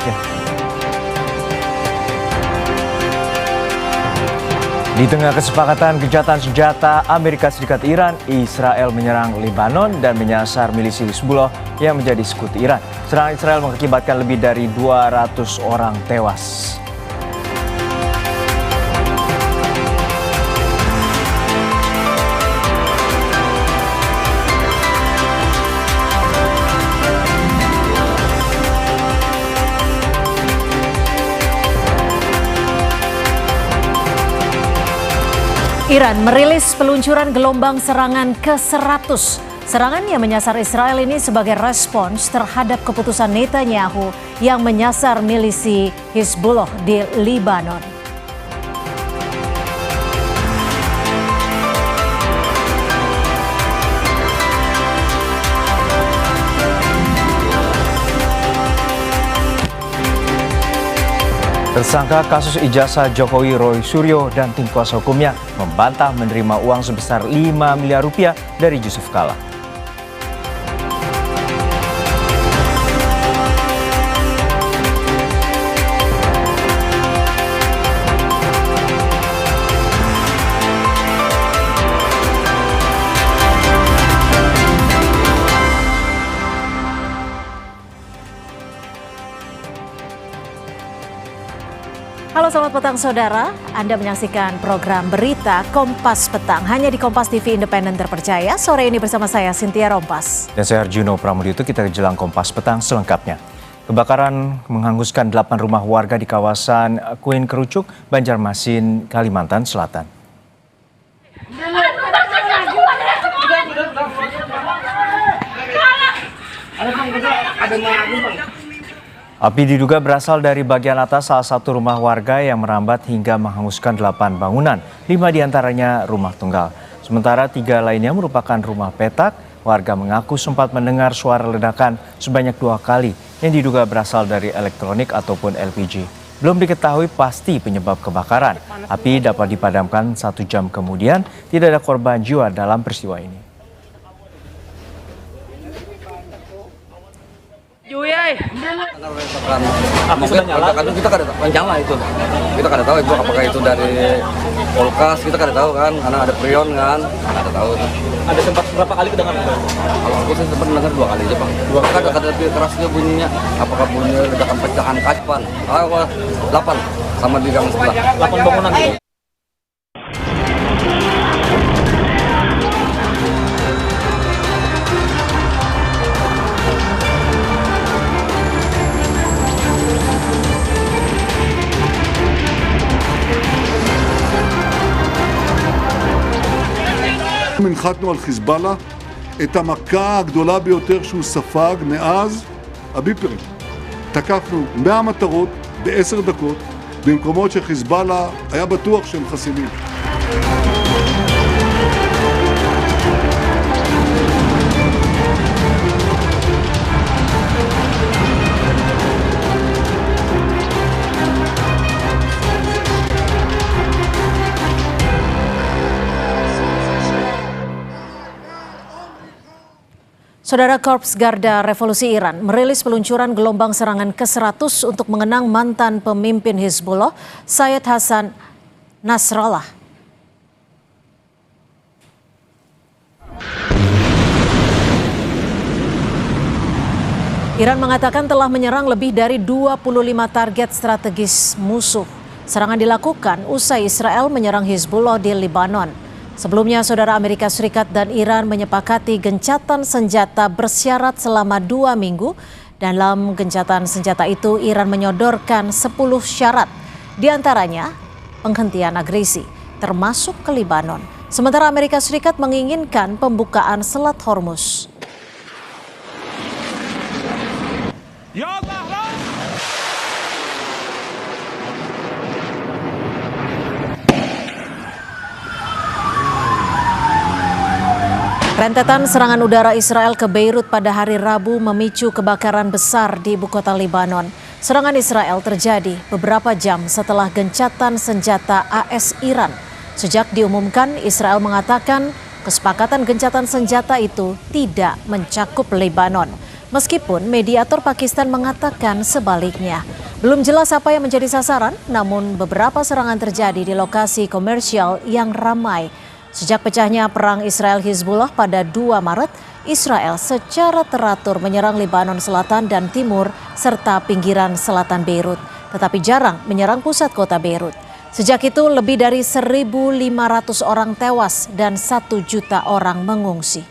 selengkapnya. Di tengah kesepakatan gencatan senjata Amerika Serikat Iran, Israel menyerang Lebanon dan menyasar milisi Hizbullah yang menjadi sekutu Iran. Serangan Israel mengakibatkan lebih dari 200 orang tewas. Iran merilis peluncuran gelombang serangan ke-100. Serangan yang menyasar Israel ini sebagai respons terhadap keputusan Netanyahu yang menyasar milisi Hizbullah di Lebanon. Tersangka kasus ijazah Jokowi Roy Suryo dan tim kuasa hukumnya membantah menerima uang sebesar 5 miliar rupiah dari Yusuf Kala. Halo selamat petang saudara, Anda menyaksikan program Berita Kompas Petang hanya di Kompas TV Independen Terpercaya. Sore ini bersama saya Cynthia Rompas. Dan saya Arjuno Pramudito, kita jelang Kompas Petang selengkapnya. Kebakaran menghanguskan 8 rumah warga di kawasan Kuin Kerucuk, Banjarmasin, Kalimantan Selatan. Api diduga berasal dari bagian atas salah satu rumah warga yang merambat hingga menghanguskan 8 bangunan, 5 diantaranya rumah tunggal. Sementara 3 lainnya merupakan rumah petak. Warga mengaku sempat mendengar suara ledakan sebanyak 2 kali yang diduga berasal dari elektronik ataupun LPG. Belum diketahui pasti penyebab kebakaran. Api dapat dipadamkan 1 jam kemudian, tidak ada korban jiwa dalam peristiwa ini. Mungkin ledakan itu kita kada nyala itu. Kita kada tahu itu apakah itu dari kulkas, kita kada tahu kan, karena ada prion kan, kada tahu itu. Ada sempat berapa kali kedengaran? Kalau aku sih sempat dengar 2 kali aja, Bang. Kada lebih kerasnya bunyinya. Apakah bunyi ledakan pecahan kaca? 8 sama di gang sebelah. 8 bangunan itu. הנחתנו על חיזבאללה את המכה הגדולה ביותר שהוא ספג מאז הביפרים. תקפנו 100 מטרות ב10 דקות במקומות שחיזבאללה היה בטוח שהם חסינים. Saudara, Korps Garda Revolusi Iran merilis peluncuran gelombang serangan ke-100 untuk mengenang mantan pemimpin Hizbullah, Sayyid Hasan Nasrallah. Iran mengatakan telah menyerang lebih dari 25 target strategis musuh. Serangan dilakukan usai Israel menyerang Hizbullah di Lebanon. Sebelumnya, saudara, Amerika Serikat dan Iran menyepakati gencatan senjata bersyarat selama 2 minggu. Dalam gencatan senjata itu, Iran menyodorkan 10 syarat. Di antaranya, penghentian agresi, termasuk ke Lebanon. Sementara Amerika Serikat menginginkan pembukaan Selat Hormuz. Rentetan serangan udara Israel ke Beirut pada hari Rabu memicu kebakaran besar di ibu kota Lebanon. Serangan Israel terjadi beberapa jam setelah gencatan senjata AS Iran. Sejak diumumkan, Israel mengatakan kesepakatan gencatan senjata itu tidak mencakup Lebanon. Meskipun mediator Pakistan mengatakan sebaliknya. Belum jelas apa yang menjadi sasaran, namun beberapa serangan terjadi di lokasi komersial yang ramai. Sejak pecahnya perang Israel-Hizbullah pada 2 Maret, Israel secara teratur menyerang Lebanon Selatan dan Timur serta pinggiran selatan Beirut, tetapi jarang menyerang pusat kota Beirut. Sejak itu lebih dari 1.500 orang tewas dan 1 juta orang mengungsi.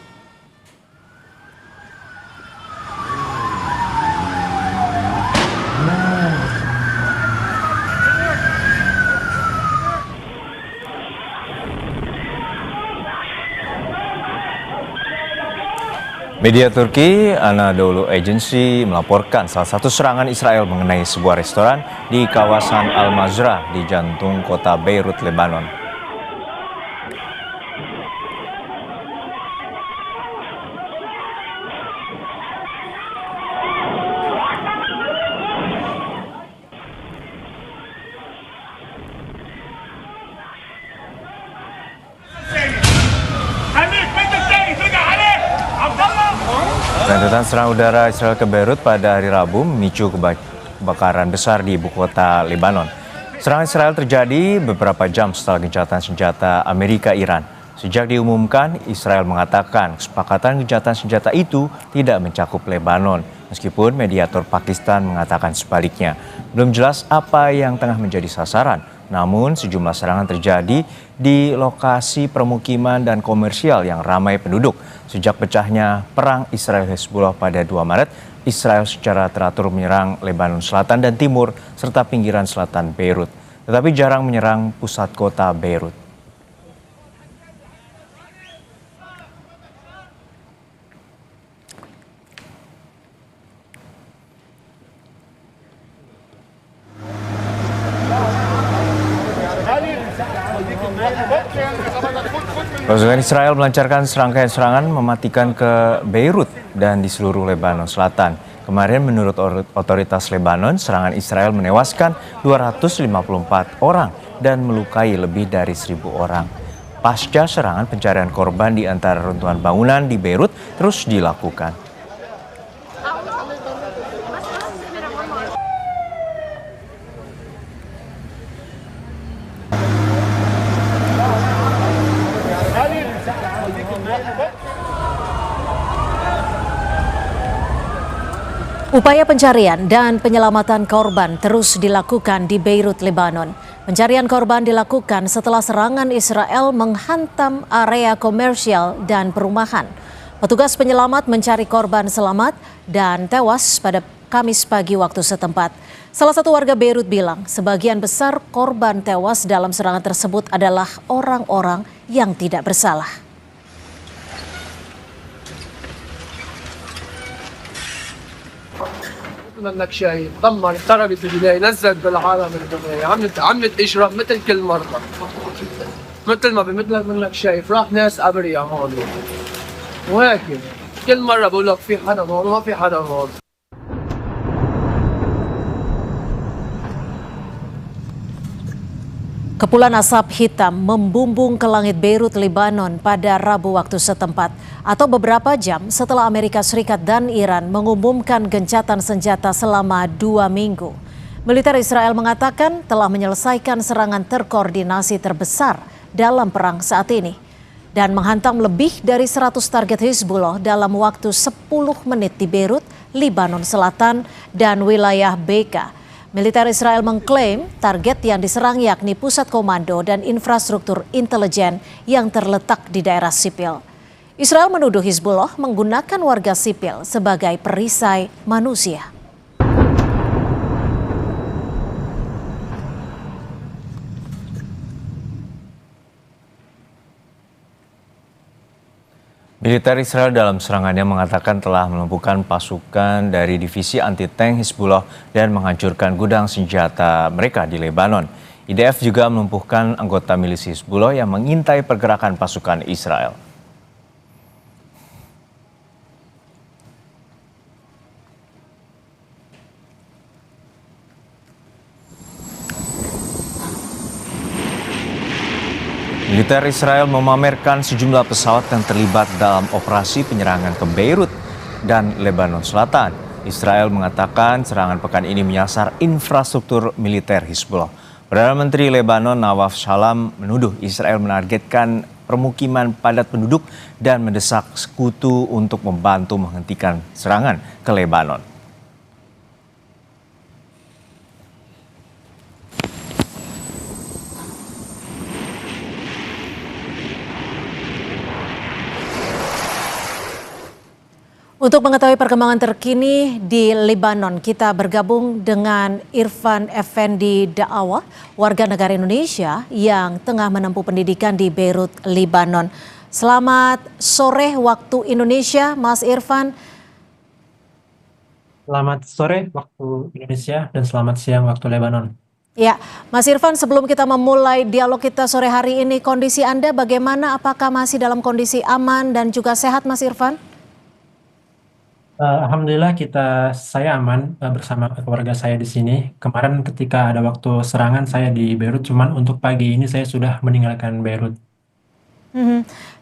Media Turki Anadolu Agency melaporkan salah satu serangan Israel mengenai sebuah restoran di kawasan Al-Mazrah di jantung kota Beirut, Lebanon. Rentetan serangan udara Israel ke Beirut pada hari Rabu memicu kebakaran besar di ibu kota Lebanon. Serangan Israel terjadi beberapa jam setelah gencatan senjata Amerika-Iran. Sejak diumumkan, Israel mengatakan kesepakatan gencatan senjata itu tidak mencakup Lebanon, meskipun mediator Pakistan mengatakan sebaliknya. Belum jelas apa yang tengah menjadi sasaran. Namun sejumlah serangan terjadi di lokasi permukiman dan komersial yang ramai penduduk. Sejak pecahnya perang Israel-Hizbullah pada 2 Maret, Israel secara teratur menyerang Lebanon Selatan dan Timur serta pinggiran selatan Beirut, tetapi jarang menyerang pusat kota Beirut. Pasukan Israel melancarkan serangkaian serangan mematikan ke Beirut dan di seluruh Lebanon Selatan. Kemarin menurut otoritas Lebanon, serangan Israel menewaskan 254 orang dan melukai lebih dari 1.000 orang. Pasca serangan, pencarian korban di antara runtuhan bangunan di Beirut terus dilakukan. Upaya pencarian dan penyelamatan korban terus dilakukan di Beirut, Lebanon. Pencarian korban dilakukan setelah serangan Israel menghantam area komersial dan perumahan. Petugas penyelamat mencari korban selamat dan tewas pada Kamis pagi waktu setempat. Salah satu warga Beirut bilang sebagian besar korban tewas dalam serangan tersebut adalah orang-orang yang tidak bersalah. منك شايف دمر خربت البداية نزلت بالعالم الدنيا عملت اجرام مثل كل مرة مثل ما بمثلك منك شايف راح ناس ابرياء هون وهيك كل مرة بقول لك في حدا هون وما في حدا هون. Kepulan asap hitam membumbung ke langit Beirut, Lebanon pada Rabu waktu setempat atau beberapa jam setelah Amerika Serikat dan Iran mengumumkan gencatan senjata selama 2 minggu. Militer Israel mengatakan telah menyelesaikan serangan terkoordinasi terbesar dalam perang saat ini dan menghantam lebih dari 100 target Hizbullah dalam waktu 10 menit di Beirut, Lebanon Selatan dan wilayah Bekaa. Militer Israel mengklaim target yang diserang yakni pusat komando dan infrastruktur intelijen yang terletak di daerah sipil. Israel menuduh Hizbullah menggunakan warga sipil sebagai perisai manusia. Militer Israel dalam serangannya mengatakan telah melumpuhkan pasukan dari divisi anti-tank Hizbullah dan menghancurkan gudang senjata mereka di Lebanon. IDF juga melumpuhkan anggota milisi Hizbullah yang mengintai pergerakan pasukan Israel. Militer Israel memamerkan sejumlah pesawat yang terlibat dalam operasi penyerangan ke Beirut. dan Lebanon Selatan. Israel mengatakan serangan pekan ini menyasar infrastruktur militer Hizbullah. Perdana Menteri Lebanon Nawaf Salam menuduh Israel menargetkan permukiman padat penduduk dan mendesak sekutu untuk membantu menghentikan serangan ke Lebanon. Untuk mengetahui perkembangan terkini di Lebanon, kita bergabung dengan Irfan Effendi Da'awa, warga negara Indonesia yang tengah menempuh pendidikan di Beirut, Lebanon. Selamat sore waktu Indonesia, Mas Irfan. Selamat sore waktu Indonesia dan selamat siang waktu Lebanon. Ya, Mas Irfan, sebelum kita memulai dialog kita sore hari ini, kondisi Anda bagaimana? Apakah masih dalam kondisi aman dan juga sehat, Mas Irfan? Alhamdulillah saya aman bersama keluarga saya di sini. Kemarin ketika ada waktu serangan saya di Beirut, cuman untuk pagi ini saya sudah meninggalkan Beirut.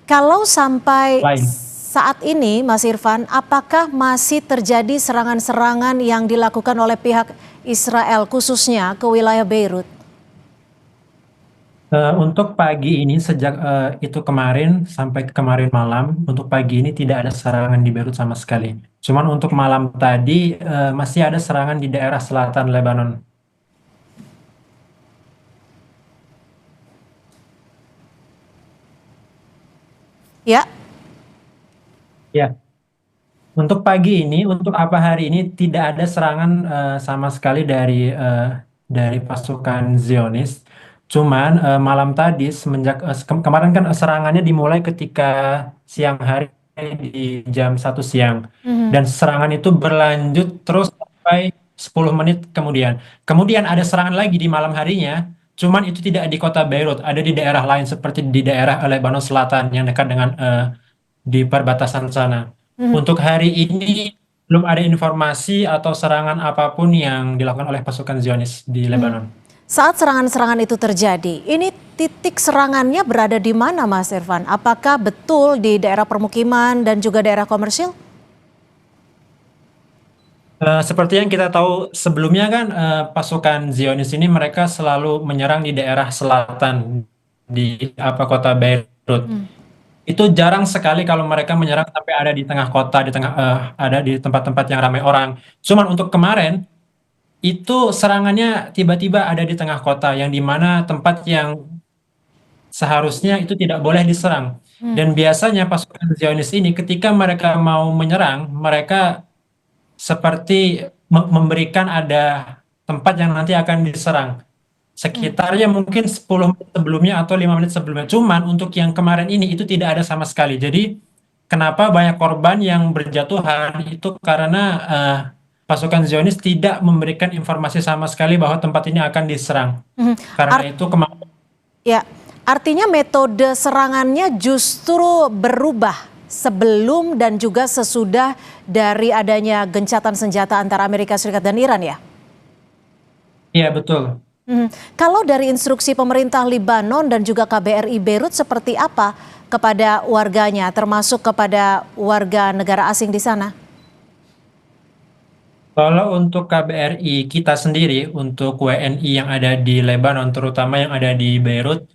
Kalau sampai Lain. saat ini, Mas Irfan, apakah masih terjadi serangan-serangan yang dilakukan oleh pihak Israel khususnya ke wilayah Beirut? Untuk pagi ini sejak itu kemarin sampai kemarin malam, untuk pagi ini tidak ada serangan di Beirut sama sekali. Cuman untuk malam tadi masih ada serangan di daerah selatan Lebanon. Ya, Ya, untuk pagi ini, untuk apa hari ini tidak ada serangan sama sekali dari pasukan Zionis. Cuman malam tadi semenjak kemarin kan serangannya dimulai ketika siang hari di jam 1 siang. Dan serangan itu berlanjut terus sampai 10 menit kemudian. Kemudian ada serangan lagi di malam harinya, cuman itu tidak di kota Beirut, ada di daerah lain seperti di daerah Lebanon Selatan yang dekat dengan di perbatasan sana. Untuk hari ini belum ada informasi atau serangan apapun yang dilakukan oleh pasukan Zionis di Lebanon. saat serangan-serangan itu terjadi, ini titik serangannya berada di mana, Mas Irfan? Apakah betul di daerah permukiman dan juga daerah komersil? Seperti yang kita tahu sebelumnya kan pasukan Zionis ini mereka selalu menyerang di daerah selatan di kota Beirut. Itu jarang sekali kalau mereka menyerang sampai ada di tengah kota, ada di tempat-tempat yang ramai orang. Cuman untuk kemarin itu serangannya tiba-tiba ada di tengah kota yang dimana tempat yang seharusnya itu tidak boleh diserang. Dan biasanya pasukan Zionis ini ketika mereka mau menyerang, mereka seperti memberikan ada tempat yang nanti akan diserang. Sekitarnya mungkin 10 menit sebelumnya atau 5 menit sebelumnya. Cuman untuk yang kemarin ini itu tidak ada sama sekali. Jadi kenapa banyak korban yang berjatuhan itu karena pasukan Zionis tidak memberikan informasi sama sekali bahwa tempat ini akan diserang. Karena itu kemarin. Ya, artinya metode serangannya justru berubah sebelum dan juga sesudah dari adanya gencatan senjata antara Amerika Serikat dan Iran, ya? Iya, betul. Kalau dari instruksi pemerintah Lebanon dan juga KBRI Beirut seperti apa kepada warganya, termasuk kepada warga negara asing di sana? Kalau untuk KBRI kita sendiri, untuk WNI yang ada di Lebanon, terutama yang ada di Beirut,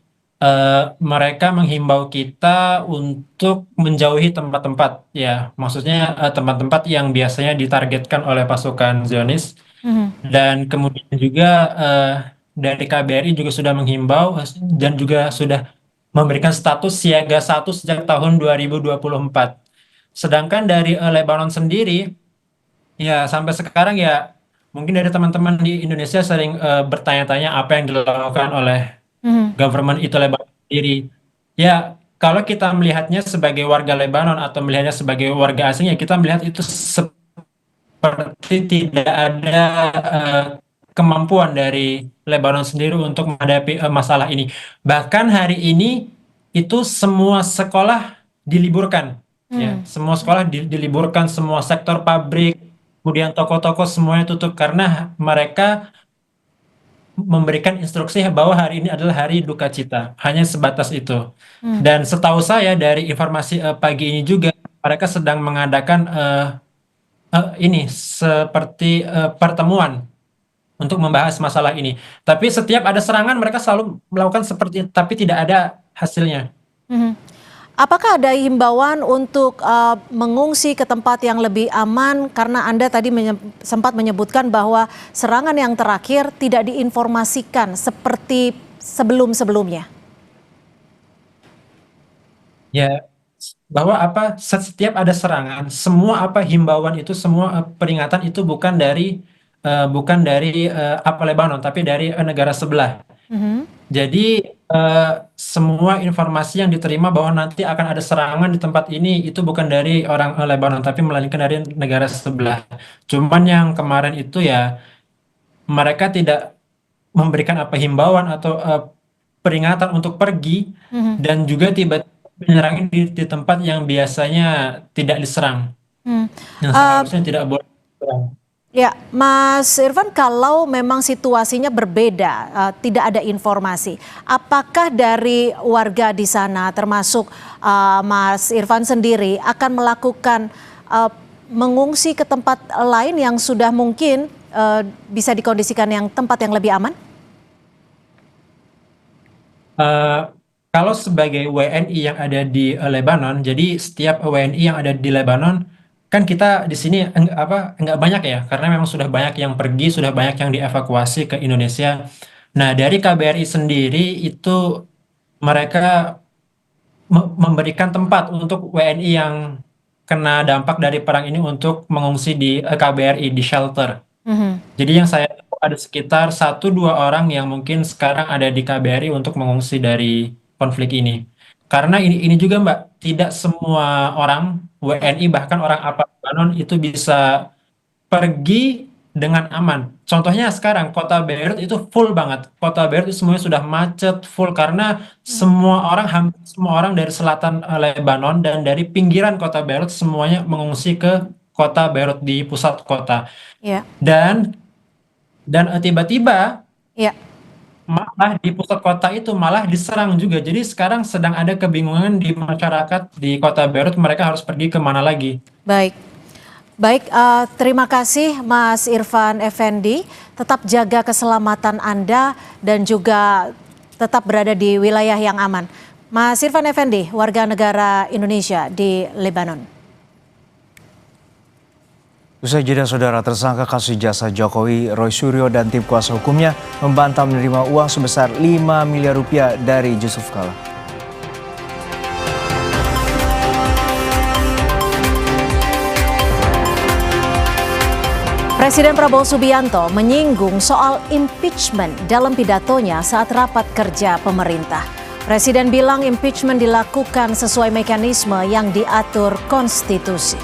mereka menghimbau kita untuk menjauhi tempat-tempat, ya, maksudnya tempat-tempat yang biasanya ditargetkan oleh pasukan Zionis. Dan kemudian juga dari KBRI juga sudah menghimbau dan juga sudah memberikan status siaga 1 sejak tahun 2024. Sedangkan dari Lebanon sendiri, ya sampai sekarang ya mungkin dari teman-teman di Indonesia sering bertanya-tanya apa yang dilakukan oleh government itu Lebanon sendiri. Ya kalau kita melihatnya sebagai warga Lebanon atau melihatnya sebagai warga asing, ya kita melihat itu seperti tidak ada kemampuan dari Lebanon sendiri untuk menghadapi masalah ini. Bahkan hari ini itu semua sekolah diliburkan, ya, semua sekolah diliburkan, semua sektor pabrik, kemudian toko-toko semuanya tutup karena mereka memberikan instruksi bahwa hari ini adalah hari duka cita, hanya sebatas itu. Dan setahu saya dari informasi pagi ini juga mereka sedang mengadakan ini seperti pertemuan untuk membahas masalah ini. Tapi setiap ada serangan mereka selalu melakukan seperti tapi tidak ada hasilnya. Mhm. Apakah ada himbauan untuk mengungsi ke tempat yang lebih aman? Karena Anda tadi sempat menyebutkan bahwa serangan yang terakhir tidak diinformasikan seperti sebelum-sebelumnya. Ya, bahwa setiap ada serangan, semua himbauan itu, semua peringatan itu bukan dari Lebanon, tapi dari negara sebelah. Jadi semua informasi yang diterima bahwa nanti akan ada serangan di tempat ini itu bukan dari orang Lebanon, tapi melainkan dari negara sebelah. Cuman yang kemarin itu ya mereka tidak memberikan himbauan atau peringatan untuk pergi, dan juga tiba-tiba menyerang di tempat yang biasanya tidak diserang, yang seharusnya tidak boleh diserang. Ya, Mas Irfan, kalau memang situasinya berbeda, tidak ada informasi, apakah dari warga di sana, termasuk Mas Irfan sendiri, akan melakukan mengungsi ke tempat lain yang sudah mungkin bisa dikondisikan yang tempat yang lebih aman? Kalau sebagai WNI yang ada di Lebanon, jadi setiap WNI yang ada di Lebanon, kan kita di sini enggak banyak ya, karena memang sudah banyak yang pergi, sudah banyak yang dievakuasi ke Indonesia. Nah, dari KBRI sendiri itu mereka memberikan tempat untuk WNI yang kena dampak dari perang ini untuk mengungsi di KBRI di shelter. Jadi yang saya tahu ada sekitar 1-2 orang yang mungkin sekarang ada di KBRI untuk mengungsi dari konflik ini. Karena ini juga Mbak, tidak semua orang WNI bahkan orang Lebanon itu bisa pergi dengan aman. Contohnya sekarang kota Beirut itu full banget. Kota Beirut itu semuanya sudah macet full karena hampir semua orang dari selatan Lebanon dan dari pinggiran kota Beirut semuanya mengungsi ke kota Beirut di pusat kota. Ya. Dan tiba-tiba Ya. malah di pusat kota itu malah diserang juga. Jadi sekarang sedang ada kebingungan di masyarakat di kota Beirut, mereka harus pergi kemana lagi. Baik, terima kasih Mas Irfan Effendi. Tetap jaga keselamatan Anda dan juga tetap berada di wilayah yang aman. Mas Irfan Effendi, warga negara Indonesia di Lebanon. Usai jeda, saudara, tersangka kasus ijazah Jokowi, Roy Suryo dan tim kuasa hukumnya membantah menerima uang sebesar 5 miliar rupiah dari Yusuf Kala. Presiden Prabowo Subianto menyinggung soal impeachment dalam pidatonya saat rapat kerja pemerintah. Presiden bilang impeachment dilakukan sesuai mekanisme yang diatur konstitusi.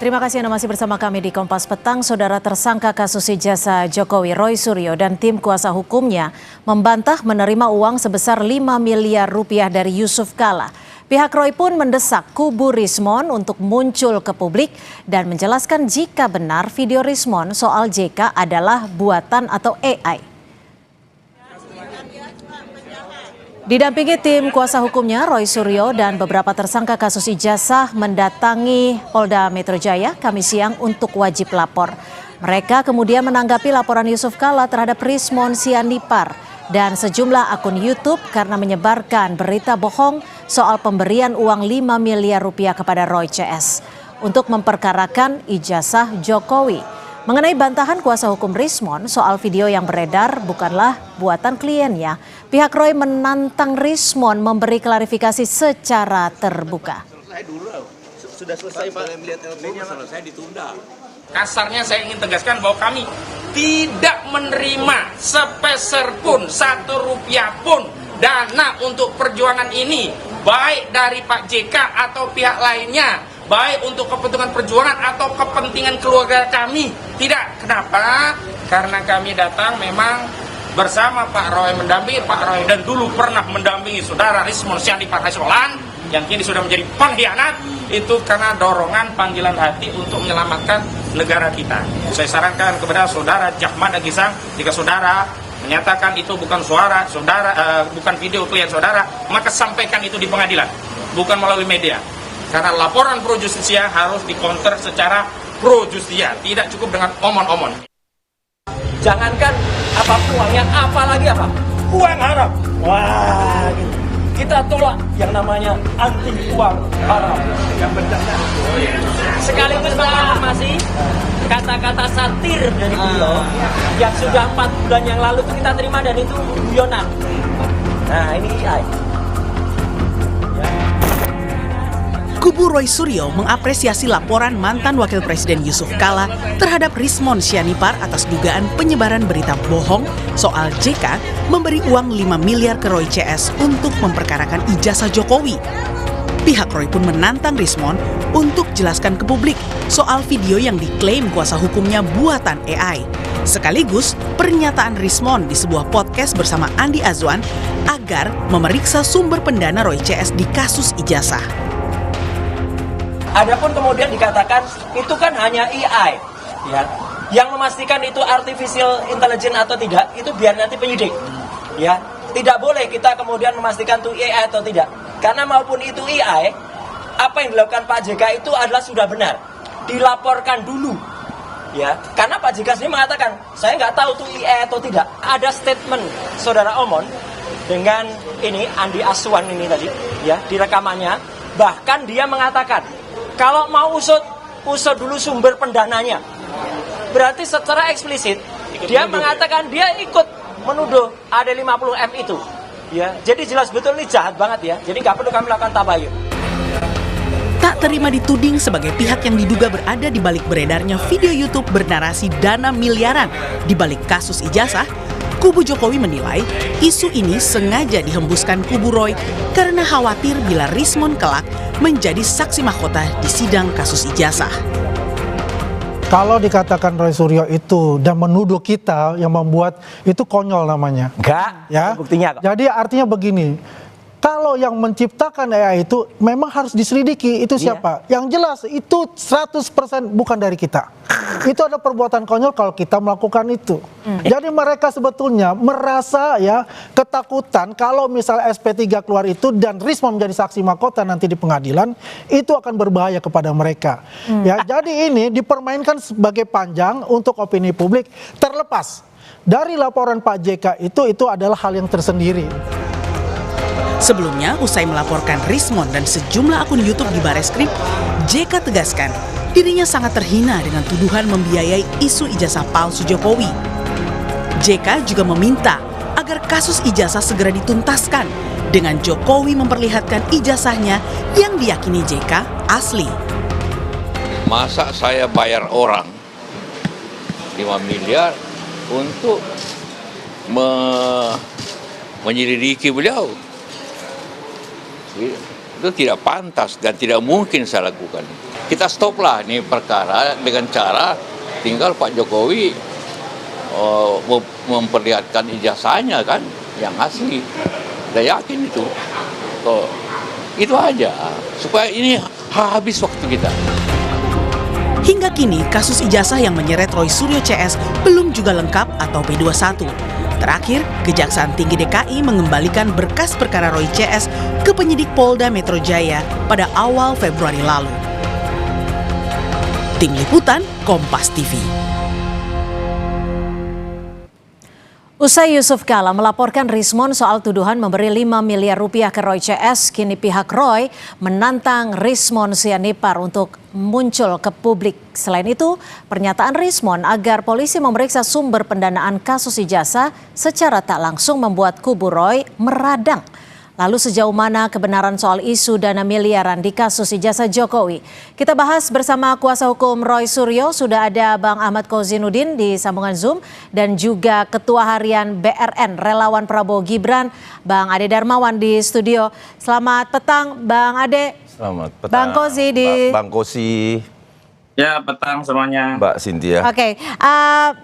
Terima kasih Anda masih bersama kami di Kompas Petang. Saudara, tersangka kasus ijazah Jokowi, Roy Suryo dan tim kuasa hukumnya membantah menerima uang sebesar 5 miliar rupiah dari Yusuf Kala. Pihak Roy pun mendesak kubu Rismon untuk muncul ke publik dan menjelaskan jika benar video Rismon soal JK adalah buatan atau AI. Didampingi tim kuasa hukumnya, Roy Suryo dan beberapa tersangka kasus ijazah mendatangi Polda Metro Jaya Kamis siang untuk wajib lapor. Mereka kemudian menanggapi laporan Yusuf Kala terhadap Rismon Sianipar dan sejumlah akun YouTube karena menyebarkan berita bohong soal pemberian uang 5 miliar rupiah kepada Roy CS untuk memperkarakan ijazah Jokowi. Mengenai bantahan kuasa hukum Rismon soal video yang beredar bukanlah buatan kliennya, pihak Roy menantang Rismon memberi klarifikasi secara terbuka. Sudah selesai Pak, melihat LP-nya selesai ditunda. Kasarnya saya ingin tegaskan bahwa kami tidak menerima sepeser pun, 1 rupiah pun dana untuk perjuangan ini, baik dari Pak JK atau pihak lainnya, baik untuk kepentingan perjuangan atau kepentingan keluarga kami. Tidak. Kenapa? Karena kami datang memang bersama Pak Roy, mendampingi Pak Roy, dan dulu pernah mendampingi saudara Rismon Sianipar Hasolan yang kini sudah menjadi pengkhianat, itu karena dorongan panggilan hati untuk menyelamatkan negara kita. Saya sarankan kepada saudara Jahmad Agisang, jika saudara menyatakan itu bukan suara saudara, bukan video klien saudara, maka sampaikan itu di pengadilan, bukan melalui media. Karena laporan pro justisia harus dikonter secara pro justisia, tidak cukup dengan omon-omon. Jangankan apa uangnya, apalagi apa? Uang haram. Wah, gitu. Kita tolak yang namanya anti uang haram. Sekaligus masih kata-kata satir dari beliau yang sudah 4 bulan yang lalu itu kita terima dan itu guyonan. Nah, ini AI. Kubu Roy Suryo mengapresiasi laporan mantan Wakil Presiden Yusuf Kala terhadap Rismon Sianipar atas dugaan penyebaran berita bohong soal JK memberi uang 5 miliar ke Roy CS untuk memperkarakan ijazah Jokowi. Pihak Roy pun menantang Rismon untuk jelaskan ke publik soal video yang diklaim kuasa hukumnya buatan AI. Sekaligus pernyataan Rismon di sebuah podcast bersama Andi Azwan agar memeriksa sumber pendana Roy CS di kasus ijazah. Adapun kemudian dikatakan itu kan hanya AI, ya. Yang memastikan itu artificial intelligence atau tidak, itu biar nanti penyidik, ya. Tidak boleh kita kemudian memastikan itu AI atau tidak. Karena maupun itu AI, apa yang dilakukan Pak JK itu adalah sudah benar. Dilaporkan dulu, ya. Karena Pak JK sendiri mengatakan, saya nggak tahu itu AI atau tidak. Ada statement Saudara Omon dengan ini Andi Aswan ini tadi, ya, di rekamannya. Bahkan dia mengatakan, kalau mau usut dulu sumber pendananya. Berarti secara eksplisit dia mengatakan dia ikut menuduh ada 50M itu. Ya, jadi jelas betul ini jahat banget ya. Jadi nggak perlu kami melakukan tabayun. Tak terima dituding sebagai pihak yang diduga berada di balik beredarnya video YouTube bernarasi dana miliaran di balik kasus ijazah, kubu Jokowi menilai isu ini sengaja dihembuskan kubu Roy karena khawatir bila Rismon kelak menjadi saksi mahkota di sidang kasus ijazah. Kalau dikatakan Roy Suryo itu dan menuduh kita yang membuat itu konyol namanya. Enggak, ya. buktinya kok. Jadi artinya begini, kalau yang menciptakan AI itu memang harus diselidiki itu siapa? Yang jelas itu 100% bukan dari kita. Itu ada perbuatan konyol kalau kita melakukan itu. Jadi mereka sebetulnya merasa ya ketakutan kalau misalnya SP3 keluar itu dan Rismon menjadi saksi mahkota nanti di pengadilan, itu akan berbahaya kepada mereka. Ya, jadi ini dipermainkan sebagai panjang untuk opini publik, terlepas dari laporan Pak JK itu adalah hal yang tersendiri. Sebelumnya, usai melaporkan Rismon dan sejumlah akun YouTube di Bareskrim, JK tegaskan dirinya sangat terhina dengan tuduhan membiayai isu ijazah palsu Jokowi. JK juga meminta agar kasus ijazah segera dituntaskan dengan Jokowi memperlihatkan ijazahnya yang diyakini JK asli. Masa saya bayar orang 5 miliar untuk menyelidiki beliau? Itu tidak pantas dan tidak mungkin saya lakukan. Kita stoplah ini perkara dengan cara tinggal Pak Jokowi memperlihatkan ijazahnya kan yang asli. Saya yakin itu. Itu aja supaya ini habis waktu kita. Hingga kini kasus ijazah yang menyeret Roy Suryo CS belum juga lengkap atau P21. Terakhir, Kejaksaan Tinggi DKI mengembalikan berkas perkara Roy CS ke penyidik Polda Metro Jaya pada awal Februari lalu. Tim Liputan, Kompas TV. Usai Yusuf Kala melaporkan Rismon soal tuduhan memberi 5 miliar rupiah ke Roy CS, kini pihak Roy menantang Rismon Sianipar untuk muncul ke publik. Selain itu, pernyataan Rismon agar polisi memeriksa sumber pendanaan kasus ijazah secara tak langsung membuat kubu Roy meradang. Lalu sejauh mana kebenaran soal isu dana miliaran di kasus ijazah Jokowi? Kita bahas bersama kuasa hukum Roy Suryo, sudah ada Bang Ahmad Kozinuddin di sambungan Zoom dan juga Ketua Harian BRN Relawan Prabowo Gibran, Bang Ade Darmawan di studio. Selamat petang Bang Ade. Selamat petang. Bang Kozi di Bang Kozi. Ya, petang semuanya. Mbak Cynthia. Oke,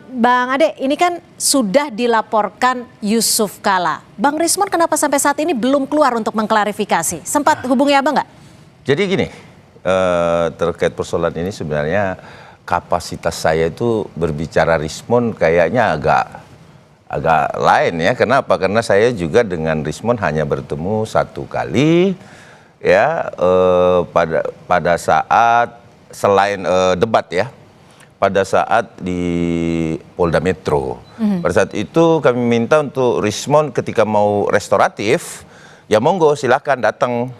Bang Ade, ini kan sudah dilaporkan Yusuf Kala. Bang Rismon kenapa sampai saat ini belum keluar untuk mengklarifikasi? Sempat hubungi Abang nggak? Jadi gini, terkait persoalan ini sebenarnya kapasitas saya itu berbicara Rismond kayaknya agak lain ya. Kenapa? Karena saya juga dengan Rismond hanya bertemu 1 kali ya pada saat selain debat ya. Pada saat di Polda Metro. Pada saat itu kami minta untuk Rismond ketika mau restoratif, ya monggo silakan datang.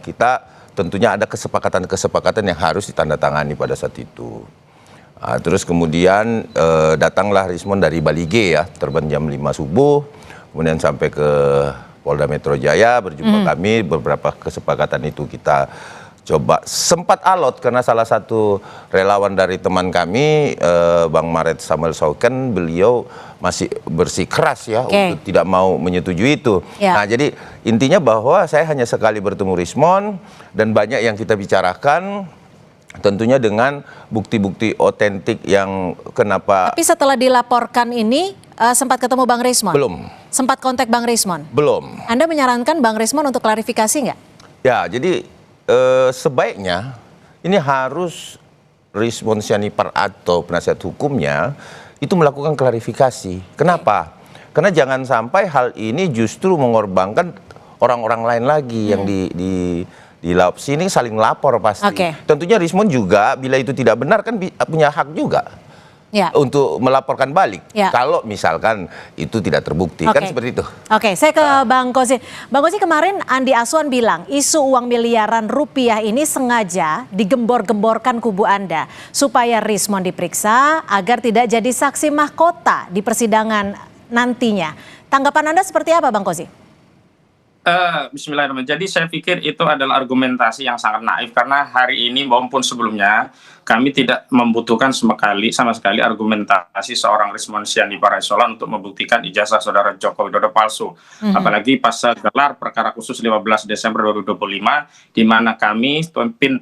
Kita tentunya ada kesepakatan-kesepakatan yang harus ditandatangani pada saat itu. Terus kemudian datanglah Rismond dari Bali G ya, terbang jam 5 subuh, kemudian sampai ke Polda Metro Jaya, berjumpa kami, beberapa kesepakatan itu kita coba sempat alot karena salah satu relawan dari teman kami, Bang Maret Samuel Sauken, beliau masih bersikeras ya untuk tidak mau menyetujui itu. Nah jadi intinya bahwa saya hanya sekali bertemu Rismond dan banyak yang kita bicarakan tentunya dengan bukti-bukti otentik yang kenapa. Tapi setelah dilaporkan ini sempat ketemu Bang Rismond? Belum. Sempat kontak Bang Rismond? Belum. Anda menyarankan Bang Rismond untuk klarifikasi nggak? Ya jadi sebaiknya ini harus Rismond Sianipar atau penasihat hukumnya itu melakukan klarifikasi. Kenapa? Karena jangan sampai hal ini justru mengorbankan orang-orang lain lagi yang di sini saling lapor pasti. Tentunya Rismond juga bila itu tidak benar kan punya hak juga untuk melaporkan balik. Kalau misalkan itu tidak terbukti kan seperti itu. Saya ke Bang Kozi. Bang Kozi, kemarin Andi Aswan bilang isu uang miliaran rupiah ini sengaja digembor-gemborkan kubu Anda supaya Rismond diperiksa agar tidak jadi saksi mahkota di persidangan nantinya. Tanggapan Anda seperti apa, Bang Kozi? Bismillahirrahmanirrahim. Jadi saya pikir itu adalah argumentasi yang sangat naif karena hari ini maupun sebelumnya kami tidak membutuhkan sama sekali argumentasi seorang Rismond Sianipar untuk membuktikan ijazah saudara Joko Widodo palsu. Apalagi pas gelar perkara khusus 15 Desember 2025 di mana kami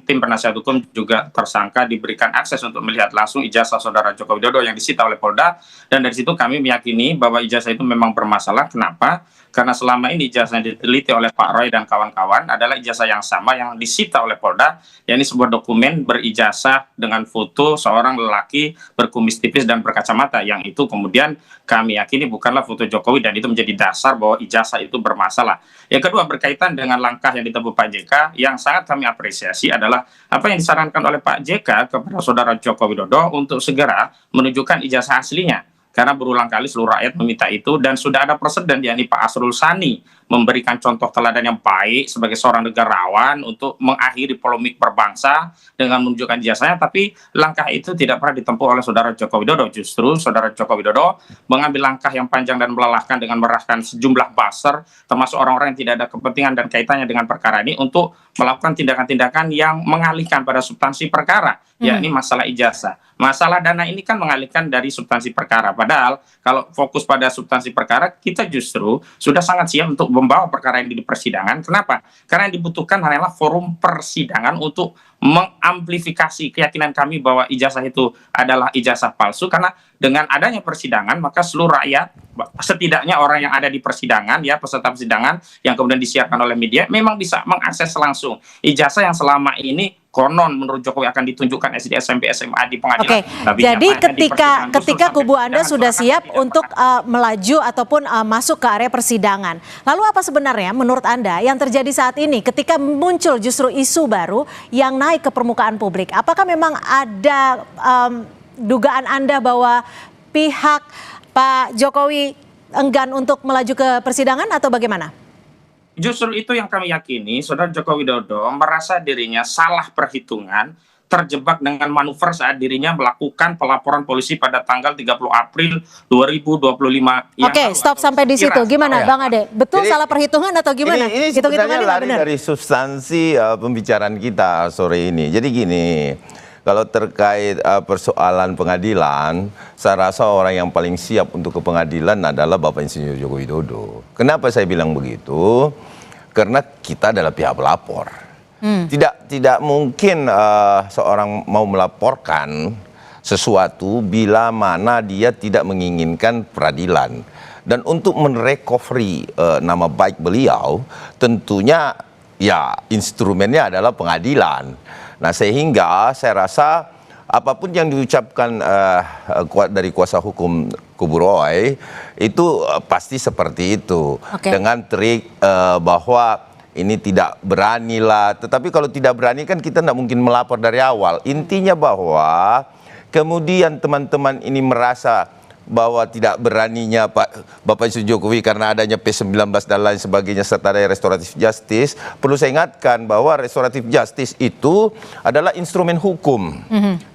tim penasihat hukum juga tersangka diberikan akses untuk melihat langsung ijazah saudara Joko Widodo yang disita oleh Polda, dan dari situ kami meyakini bahwa ijazah itu memang bermasalah. Kenapa? Karena selama ini ijazah yang diteliti oleh Pak Roy dan kawan-kawan adalah ijazah yang sama yang disita oleh Polda, yakni sebuah dokumen berijazah dengan foto seorang lelaki berkumis tipis dan berkacamata, yang itu kemudian kami yakini bukanlah foto Jokowi dan itu menjadi dasar bahwa ijazah itu bermasalah. Yang kedua, berkaitan dengan langkah yang ditempuh Pak JK, yang sangat kami apresiasi adalah apa yang disarankan oleh Pak JK kepada saudara Joko Widodo untuk segera menunjukkan ijazah aslinya. Karena berulang kali seluruh rakyat meminta itu, dan sudah ada presiden yakni Pak Asrul Sani memberikan contoh teladan yang baik sebagai seorang negarawan untuk mengakhiri polemik berbangsa dengan menunjukkan ijazahnya, tapi langkah itu tidak pernah ditempuh oleh saudara Joko Widodo. Justru saudara Joko Widodo mengambil langkah yang panjang dan melelahkan dengan merahkan sejumlah buzzer, termasuk orang-orang yang tidak ada kepentingan dan kaitannya dengan perkara ini, untuk melakukan tindakan-tindakan yang mengalihkan pada substansi perkara, yakni masalah ijazah. Masalah dana ini kan mengalihkan dari substansi perkara. Padahal kalau fokus pada substansi perkara, kita justru sudah sangat siap untuk membawa perkara ini di persidangan. Kenapa? Karena yang dibutuhkan hanyalah forum persidangan untuk mengamplifikasi keyakinan kami bahwa ijazah itu adalah ijazah palsu. Karena dengan adanya persidangan, maka seluruh rakyat, setidaknya orang yang ada di persidangan, ya peserta persidangan yang kemudian disiarkan oleh media, memang bisa mengakses langsung ijazah yang selama ini konon menurut Jokowi akan ditunjukkan SD, SMP, SMA di pengadilan. Jadi ketika kubu Anda sudah siap untuk melaju ataupun masuk ke area persidangan, lalu apa sebenarnya menurut Anda yang terjadi saat ini ketika muncul justru isu baru yang naik ke permukaan publik? Apakah memang ada dugaan Anda bahwa pihak Pak Jokowi enggan untuk melaju ke persidangan atau bagaimana? Justru itu yang kami yakini, saudara Joko Widodo merasa dirinya salah perhitungan, terjebak dengan manuver saat dirinya melakukan pelaporan polisi pada tanggal 30 April 2025. Stop sampai di situ. Gimana Bang Ade? Betul jadi, salah perhitungan atau gimana? Ini sebenarnya lari dari substansi pembicaraan kita sore ini. Jadi gini, kalau terkait persoalan pengadilan, saya rasa orang yang paling siap untuk ke pengadilan adalah Bapak Insinyur Joko Widodo. Kenapa saya bilang begitu? Karena kita adalah pihak pelapor. Tidak mungkin seorang mau melaporkan sesuatu bila mana dia tidak menginginkan peradilan. Dan untuk merecovery nama baik beliau, tentunya ya instrumennya adalah pengadilan. Nah, sehingga saya rasa apapun yang diucapkan dari kuasa hukum kubu Roy itu pasti seperti itu. Dengan trik bahwa ini tidak berani lah. Tetapi kalau tidak berani kan kita tidak mungkin melapor dari awal. Intinya bahwa kemudian teman-teman ini merasa bahwa tidak beraninya Bapak Jokowi karena adanya P19 dan lain sebagainya serta ada restoratif justice. Perlu saya ingatkan bahwa restoratif justice itu adalah instrumen hukum,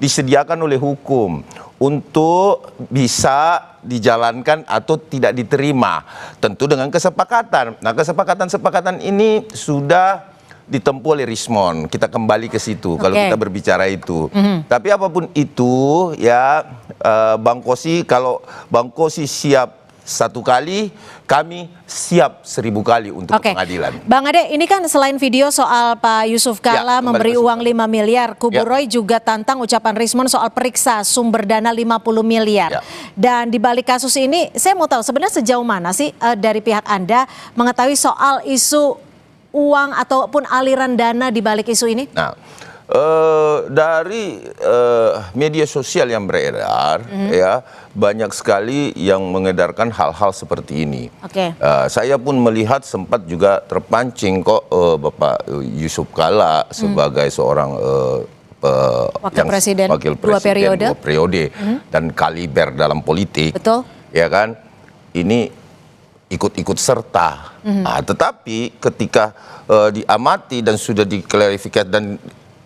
disediakan oleh hukum untuk bisa dijalankan atau tidak diterima, tentu dengan kesepakatan. Nah, kesepakatan ini sudah ditempuh oleh Rismond. Kita kembali ke situ kalau kita berbicara itu. Tapi apapun itu ya, Bang Kosi, kalau Bang Kosi siap 1 kali, kami siap 1000 kali untuk pengadilan. Bang Ade, ini kan selain video soal Pak Yusuf Kalla memberi uang 5 miliar, kubu Roy juga tantang ucapan Rismond soal periksa sumber dana 50 miliar. Dan di balik kasus ini, saya mau tahu sebenarnya sejauh mana sih dari pihak Anda mengetahui soal isu uang ataupun aliran dana di balik isu ini? Nah, dari media sosial yang beredar, ya banyak sekali yang mengedarkan hal-hal seperti ini. Saya pun melihat sempat juga terpancing kok Bapak Yusuf Kalla sebagai seorang wakil presiden 2 periode dan kaliber dalam politik. Betul. Ya kan, ini ikut-ikut serta. Nah, tetapi ketika diamati dan sudah diklarifikasi dan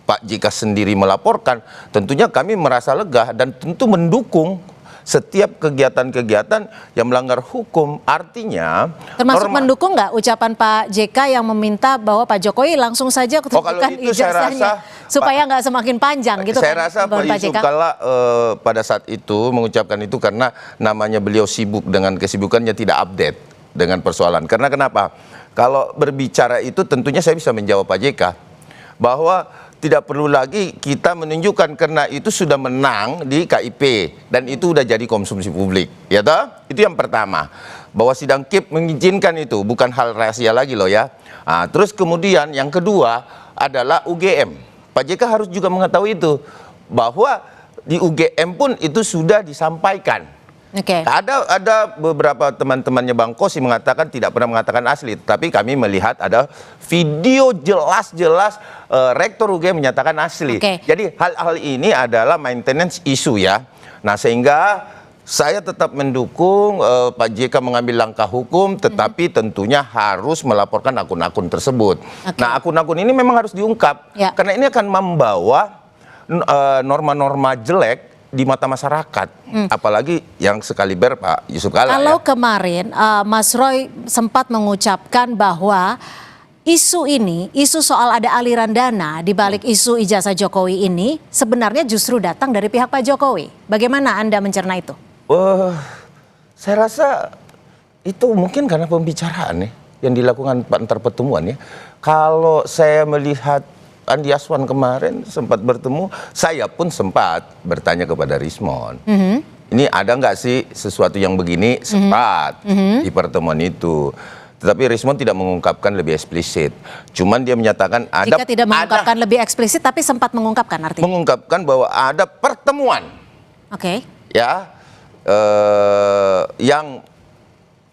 Pak JK sendiri melaporkan, tentunya kami merasa lega dan tentu mendukung setiap kegiatan-kegiatan yang melanggar hukum. Artinya termasuk mendukung nggak ucapan Pak JK yang meminta bahwa Pak Jokowi langsung saja tunjukkan ijazahnya supaya nggak semakin panjang gitu. Saya rasa Pak Yusuf Kalla pada saat itu mengucapkan itu karena namanya beliau sibuk dengan kesibukannya, tidak update dengan persoalan. Karena kenapa? Kalau berbicara itu tentunya saya bisa menjawab Pak JK bahwa tidak perlu lagi kita menunjukkan karena itu sudah menang di KIP dan itu sudah jadi konsumsi publik, ya toh? Itu yang pertama. Bahwa sidang KIP mengizinkan itu, bukan hal rahasia lagi loh ya. Nah, terus kemudian yang kedua adalah UGM. Pak JK harus juga mengetahui itu bahwa di UGM pun itu sudah disampaikan. Ada beberapa teman-temannya Bang Kosi mengatakan tidak pernah mengatakan asli, tapi kami melihat ada video jelas-jelas Rektor UGM menyatakan asli. Jadi hal-hal ini adalah maintenance isu ya. Nah, sehingga saya tetap mendukung Pak JK mengambil langkah hukum, tetapi tentunya harus melaporkan akun-akun tersebut. Nah, akun-akun ini memang harus diungkap karena ini akan membawa norma-norma jelek di mata masyarakat, apalagi yang sekaliber Pak Yusuf Kalla. Kalau kemarin Mas Roy sempat mengucapkan bahwa isu ini, isu soal ada aliran dana di balik isu ijazah Jokowi ini sebenarnya justru datang dari pihak Pak Jokowi. Bagaimana Anda mencerna itu? Saya rasa itu mungkin karena pembicaraan ya, yang dilakukan antar pertemuan ya. Kalau saya melihat Andi Aswan kemarin sempat bertemu, saya pun sempat bertanya kepada Rismond. Ini ada nggak sih sesuatu yang begini? Sempat di pertemuan itu. Tetapi Rismond tidak mengungkapkan lebih eksplisit. Cuman dia menyatakan ada... Jika tidak mengungkapkan lebih eksplisit, tapi sempat mengungkapkan artinya? Mengungkapkan bahwa ada pertemuan. Ya, yang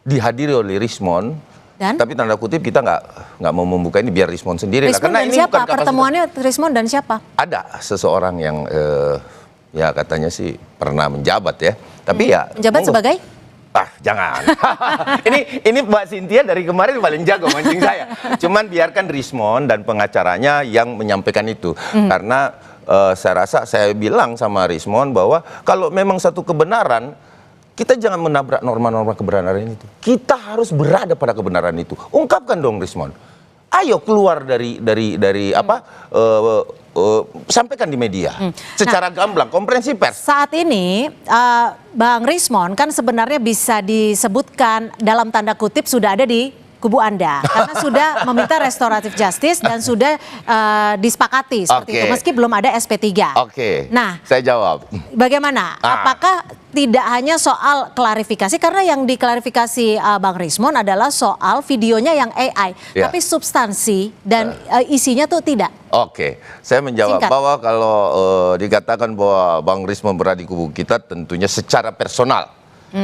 dihadiri oleh Rismond. Tapi tanda kutip kita nggak mau membuka ini, biar Rismond sendiri lah. Karena ini siapa? Pertemuannya Rismond dan siapa? Ada seseorang yang ya katanya sih pernah menjabat ya. Tapi ya menjabat sebagai? Jangan. ini Mbak Cynthia dari kemarin paling jago mancing saya. Cuman biarkan Rismond dan pengacaranya yang menyampaikan itu. Karena saya rasa saya bilang sama Rismond bahwa kalau memang satu kebenaran, kita jangan menabrak norma-norma kebenaran itu. Kita harus berada pada kebenaran itu. Ungkapkan dong Rismond. Ayo keluar dari apa? Sampaikan di media secara gamblang, komprehensif pers. Saat ini Bang Rismond kan sebenarnya bisa disebutkan dalam tanda kutip sudah ada di kubu Anda karena sudah meminta restoratif justice dan sudah disepakati seperti itu meski belum ada SP3. Nah, saya jawab. Bagaimana? Apakah tidak hanya soal klarifikasi, karena yang diklarifikasi Bang Rismon adalah soal videonya yang AI, Ya. tapi substansi dan isinya tuh tidak. Oke, saya menjawab Singkat. bahwa kalau dikatakan bahwa Bang Rismon berada di kubu kita, tentunya secara personal,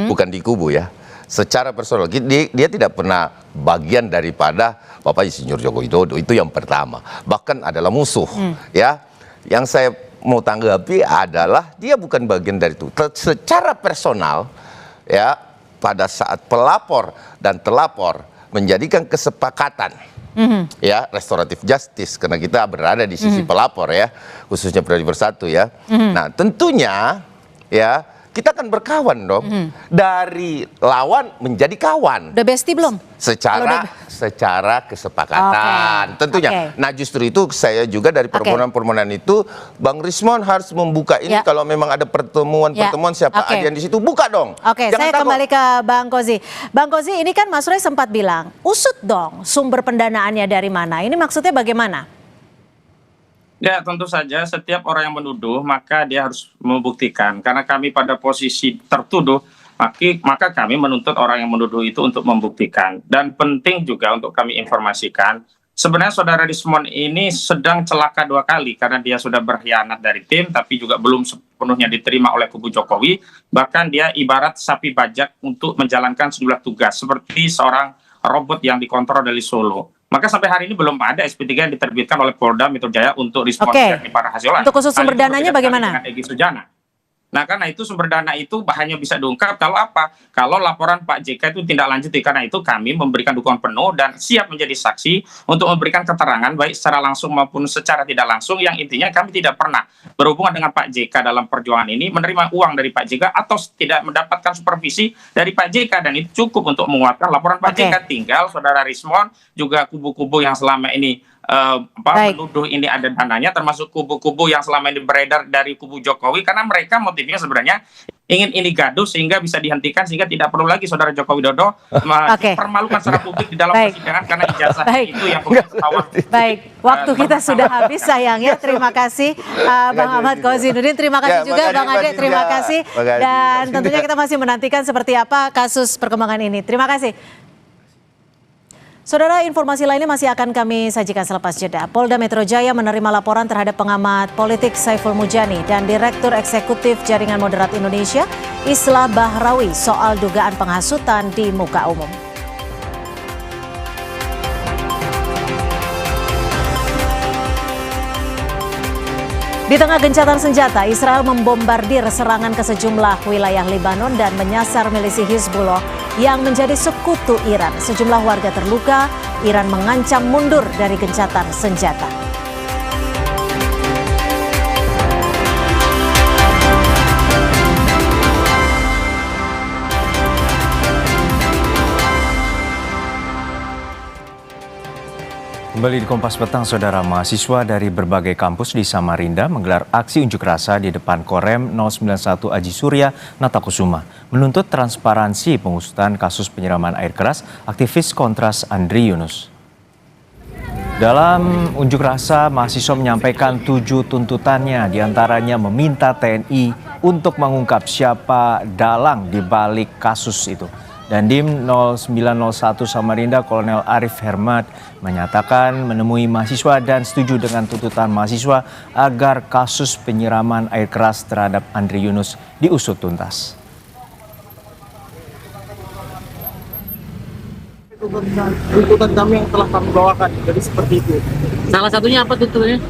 bukan di kubu ya. Secara personal, dia tidak pernah bagian daripada Bapak Insinyur Joko Widodo, itu yang pertama. Bahkan adalah musuh, ya. Yang saya mau tanggapi adalah dia bukan bagian dari itu. Secara personal, ya, pada saat pelapor dan terlapor menjadikan kesepakatan, ya, restoratif justice, karena kita berada di sisi pelapor ya, khususnya Prodi Bersatu ya. Nah, tentunya ya kita akan berkawan dong, dari lawan menjadi kawan. Udah bestie belum? Secara kesepakatan, tentunya. Oke. Nah, justru itu saya juga dari permohonan-permohonan itu, Bang Rismon harus membuka ini. Kalau memang ada pertemuan-pertemuan siapa aja yang di situ, buka dong. Oke, saya kembali ke Bang Kozi. Bang Kozi, ini kan Mas Roy sempat bilang, usut dong sumber pendanaannya dari mana. Ini maksudnya bagaimana? Ya, tentu saja setiap orang yang menuduh maka dia harus membuktikan. Karena kami pada posisi tertuduh, maka kami menuntut orang yang menuduh itu untuk membuktikan. Dan penting juga untuk kami informasikan, sebenarnya saudara Rismon ini sedang celaka 2 kali karena dia sudah berkhianat dari tim, tapi juga belum sepenuhnya diterima oleh kubu Jokowi. Bahkan dia ibarat sapi bajak untuk menjalankan sejumlah tugas, seperti seorang robot yang dikontrol dari Solo. Maka sampai hari ini belum ada SP3 yang diterbitkan oleh Polda Metro Jaya untuk respons yakni para Hasiolan. Untuk khusus sumber dananya bagaimana? Dengan Egy Sujana. Nah, karena itu sumber dana itu hanya bisa diungkap kalau apa? Kalau laporan Pak JK itu tindak lanjuti. Karena itu kami memberikan dukungan penuh dan siap menjadi saksi untuk memberikan keterangan baik secara langsung maupun secara tidak langsung, yang intinya kami tidak pernah berhubungan dengan Pak JK dalam perjuangan ini, menerima uang dari Pak JK atau tidak mendapatkan supervisi dari Pak JK, dan itu cukup untuk menguatkan laporan Pak JK. Tinggal saudara Rismon juga kubu-kubu yang selama ini menuduh ini ada dananya, termasuk kubu-kubu yang selama ini beredar dari kubu Jokowi, karena mereka motifnya sebenarnya ingin ini gaduh sehingga bisa dihentikan, sehingga tidak perlu lagi saudara Joko Widodo dipermalukan secara publik di dalam persidangan karena ijazah itu yang ketahuan. Baik, waktu kita sudah habis sayangnya. Terima kasih Bang Ahmad Kozinuddin, terima kasih juga Bang Ade, terima kasih. Dan tentunya kita masih menantikan seperti apa kasus perkembangan ini. Terima kasih. Saudara, informasi lainnya masih akan kami sajikan selepas jeda. Polda Metro Jaya menerima laporan terhadap pengamat politik Saiful Mujani dan Direktur Eksekutif Jaringan Moderat Indonesia, Islah Bahrawi, soal dugaan penghasutan di muka umum. Di tengah gencatan senjata, Israel membombardir serangan ke sejumlah wilayah Lebanon dan menyasar milisi Hizbullah yang menjadi sekutu Iran. Sejumlah warga terluka, Iran mengancam mundur dari gencatan senjata. Kembali di Kompas Petang, saudara, mahasiswa dari berbagai kampus di Samarinda menggelar aksi unjuk rasa di depan Korem 091 Aji Surya Natakusuma, menuntut transparansi pengusutan kasus penyiraman air keras aktivis Kontras Andri Yunus. Dalam unjuk rasa, mahasiswa menyampaikan 7 tuntutannya, diantaranya meminta TNI untuk mengungkap siapa dalang di balik kasus itu. Dandim 0901 Samarinda Kolonel Arif Hermat menyatakan menemui mahasiswa dan setuju dengan tuntutan mahasiswa agar kasus penyiraman air keras terhadap Andri Yunus diusut tuntas. Tuntutan kami yang telah kami bawakan, jadi seperti itu. Salah satunya apa tuntutannya?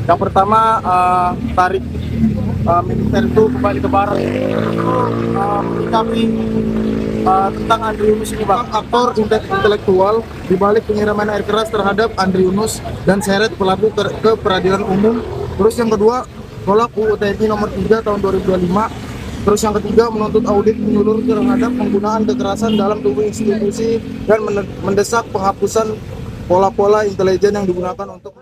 Yang pertama, tarik militer itu kembali ke barat. Menyikapi tentang Andri Yunus ini, Bang, aktor intelektual dibalik penyiraman air keras terhadap Andri Yunus dan seret pelaku ke peradilan umum. Terus yang kedua, tolak UU TNI nomor 3 tahun 2025. Terus yang ketiga, menuntut audit menyeluruh terhadap penggunaan kekerasan dalam tubuh institusi dan mendesak penghapusan pola-pola intelijen yang digunakan untuk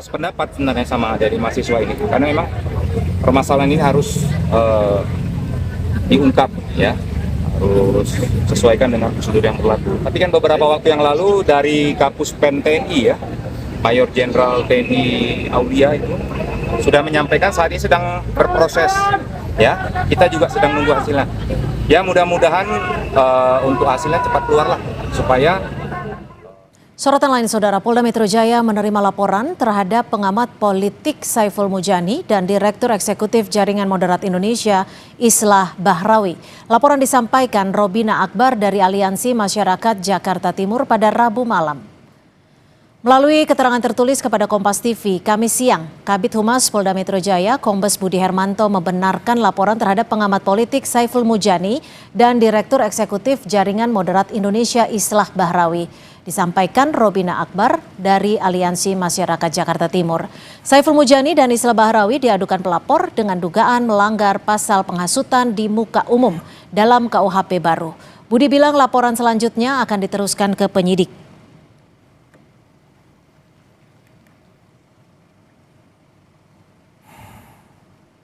sependapat sebenarnya sama dari mahasiswa ini, karena memang permasalahan ini harus diungkap ya, harus sesuaikan dengan prosedur yang berlaku. Tapi kan beberapa waktu yang lalu dari Kapus Pen TNI ya, Mayor Jenderal TNI Aulia itu sudah menyampaikan saat ini sedang berproses Ya, kita juga sedang nunggu hasilnya. Ya, mudah-mudahan untuk hasilnya cepat keluar lah, supaya. Sorotan lain, Saudara, Polda Metro Jaya menerima laporan terhadap pengamat politik Saiful Mujani dan Direktur Eksekutif Jaringan Moderat Indonesia Islah Bahrawi. Laporan disampaikan Robina Akbar dari Aliansi Masyarakat Jakarta Timur pada Rabu malam. Melalui keterangan tertulis kepada Kompas TV, Kamis siang, Kabid Humas Polda Metro Jaya, Kombes Budi Hermanto membenarkan laporan terhadap pengamat politik Saiful Mujani dan Direktur Eksekutif Jaringan Moderat Indonesia Islah Bahrawi. Disampaikan Robina Akbar dari Aliansi Masyarakat Jakarta Timur. Saiful Mujani dan Islah Bahrawi diadukan pelapor dengan dugaan melanggar pasal penghasutan di muka umum dalam KUHP baru. Budi bilang laporan selanjutnya akan diteruskan ke penyidik.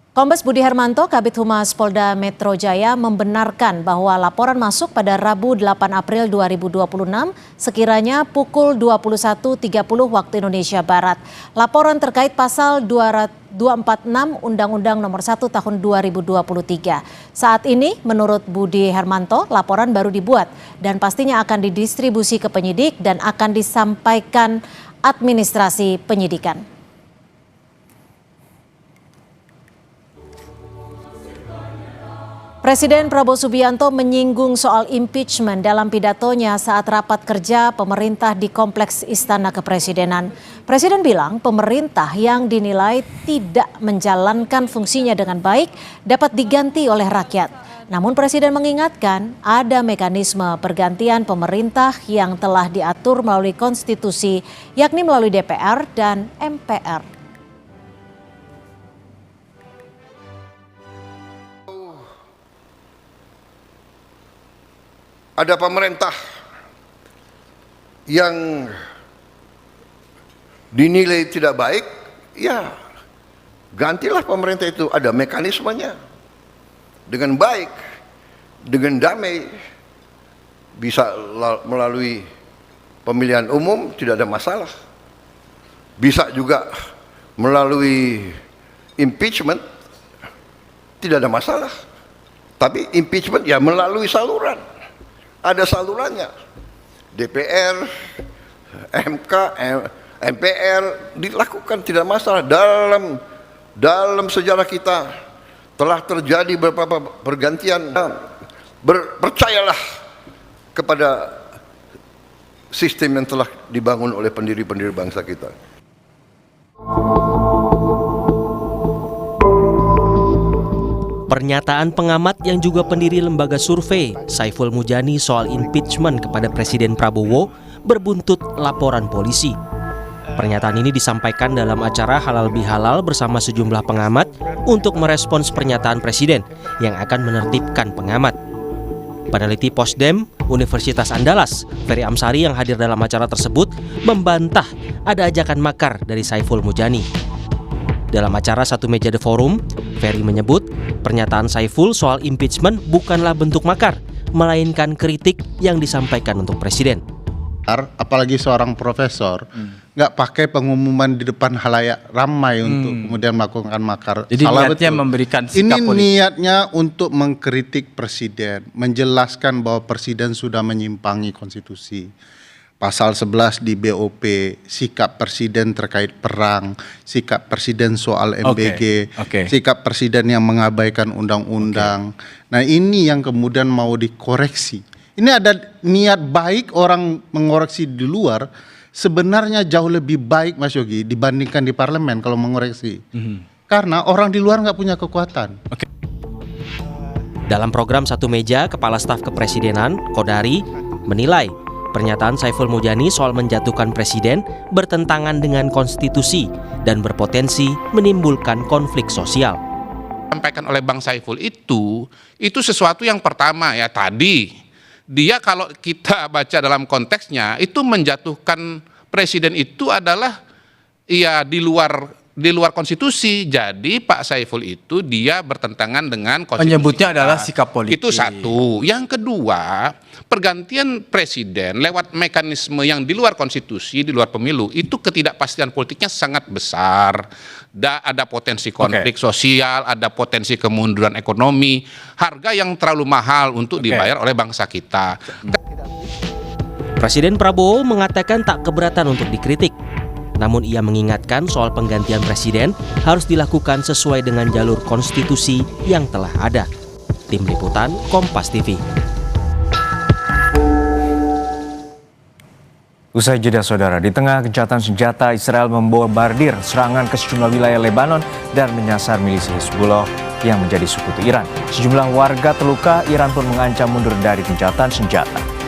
Kombes Budi Hermanto, Kabid Humas Polda Metro Jaya membenarkan bahwa laporan masuk pada Rabu 8 April 2026 sekiranya pukul 21.30 waktu Indonesia Barat. Laporan terkait pasal 246 Undang-Undang Nomor 1 Tahun 2023. Saat ini menurut Budi Hermanto laporan baru dibuat dan pastinya akan didistribusi ke penyidik dan akan disampaikan administrasi penyidikan. Presiden Prabowo Subianto menyinggung soal impeachment dalam pidatonya saat rapat kerja pemerintah di Kompleks Istana Kepresidenan. Presiden bilang pemerintah yang dinilai tidak menjalankan fungsinya dengan baik dapat diganti oleh rakyat. Namun Presiden mengingatkan ada mekanisme pergantian pemerintah yang telah diatur melalui konstitusi, yakni melalui DPR dan MPR. Ada pemerintah yang dinilai tidak baik, ya gantilah pemerintah itu, ada mekanismenya. Dengan baik, dengan damai, bisa melalui pemilihan umum, tidak ada masalah. Bisa juga melalui impeachment, tidak ada masalah. Tapi impeachment ya melalui saluran. Ada salurannya, DPR, MK, MPR dilakukan, tidak masalah. Dalam sejarah kita telah terjadi beberapa pergantian. Percayalah kepada sistem yang telah dibangun oleh pendiri-pendiri bangsa kita. Pernyataan pengamat yang juga pendiri lembaga survei Saiful Mujani soal impeachment kepada Presiden Prabowo berbuntut laporan polisi. Pernyataan ini disampaikan dalam acara Halal Bihalal bersama sejumlah pengamat untuk merespons pernyataan Presiden yang akan menertibkan pengamat. Peneliti Posdem Universitas Andalas, Ferry Amsari yang hadir dalam acara tersebut membantah ada ajakan makar dari Saiful Mujani. Dalam acara Satu Meja The Forum, Ferry menyebut pernyataan Saiful soal impeachment bukanlah bentuk makar, melainkan kritik yang disampaikan untuk Presiden. Apalagi seorang profesor, nggak pakai pengumuman di depan halayak ramai untuk kemudian melakukan makar. Jadi salah niatnya betul. Memberikan sikap ini politik. Niatnya untuk mengkritik Presiden, menjelaskan bahwa Presiden sudah menyimpangi konstitusi. Pasal 11 di BOP, sikap Presiden terkait perang, sikap Presiden soal MBG, sikap Presiden yang mengabaikan undang-undang. Nah ini yang kemudian mau dikoreksi. Ini ada niat baik orang mengoreksi di luar, sebenarnya jauh lebih baik Mas Yogi dibandingkan di parlemen kalau mengoreksi. Karena orang di luar nggak punya kekuatan. Dalam program Satu Meja, Kepala Staf Kepresidenan, Kodari, menilai pernyataan Saiful Mujani soal menjatuhkan presiden bertentangan dengan konstitusi dan berpotensi menimbulkan konflik sosial. Sampaikan oleh Bang Saiful itu sesuatu yang pertama ya tadi dia kalau kita baca dalam konteksnya itu menjatuhkan presiden itu adalah ya di luar di luar konstitusi. Jadi Pak Saiful itu dia bertentangan dengan konstitusi. Penyebutnya adalah sikap politik. Itu satu. Yang kedua, pergantian presiden lewat mekanisme yang di luar konstitusi, di luar pemilu, itu ketidakpastian politiknya sangat besar. Ada potensi konflik sosial, ada potensi kemunduran ekonomi, harga yang terlalu mahal untuk dibayar oleh bangsa kita. Presiden Prabowo mengatakan tak keberatan untuk dikritik. Namun ia mengingatkan soal penggantian presiden harus dilakukan sesuai dengan jalur konstitusi yang telah ada. Tim Liputan Kompas TV. Usai jeda saudara, di tengah gencatan senjata Israel membombardir serangan ke sejumlah wilayah Lebanon dan menyasar milisi Hizbullah yang menjadi sekutu Iran. Sejumlah warga terluka, Iran pun mengancam mundur dari gencatan senjata.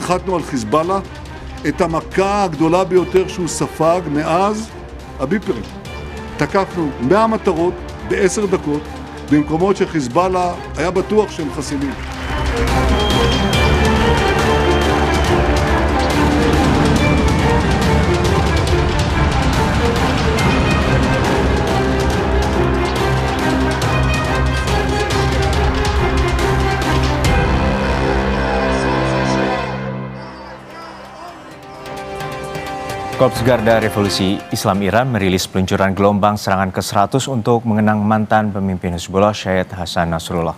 הנחתנו על חיזבאללה את המכה הגדולה ביותר שהוא ספג מאז הביפרים. תקפנו 100 מטרות ב10 דקות במקומות שחיזבאללה היה בטוח שהם חסינים. Korps Garda Revolusi Islam Iran merilis peluncuran gelombang serangan ke-100 untuk mengenang mantan pemimpin Hizbullah Syed Hasan Nasrullah.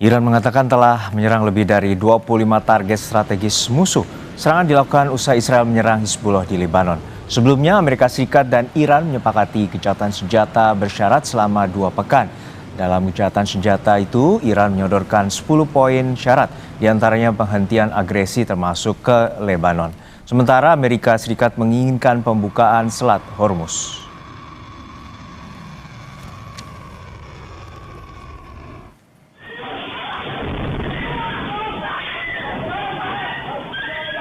Iran mengatakan telah menyerang lebih dari 25 target strategis musuh. Serangan dilakukan usai Israel menyerang Hizbullah di Lebanon. Sebelumnya Amerika Serikat dan Iran menyepakati gencatan senjata bersyarat selama 2 pekan. Dalam gencatan senjata itu, Iran menyodorkan 10 poin syarat, diantaranya penghentian agresi termasuk ke Lebanon. Sementara Amerika Serikat menginginkan pembukaan Selat Hormuz.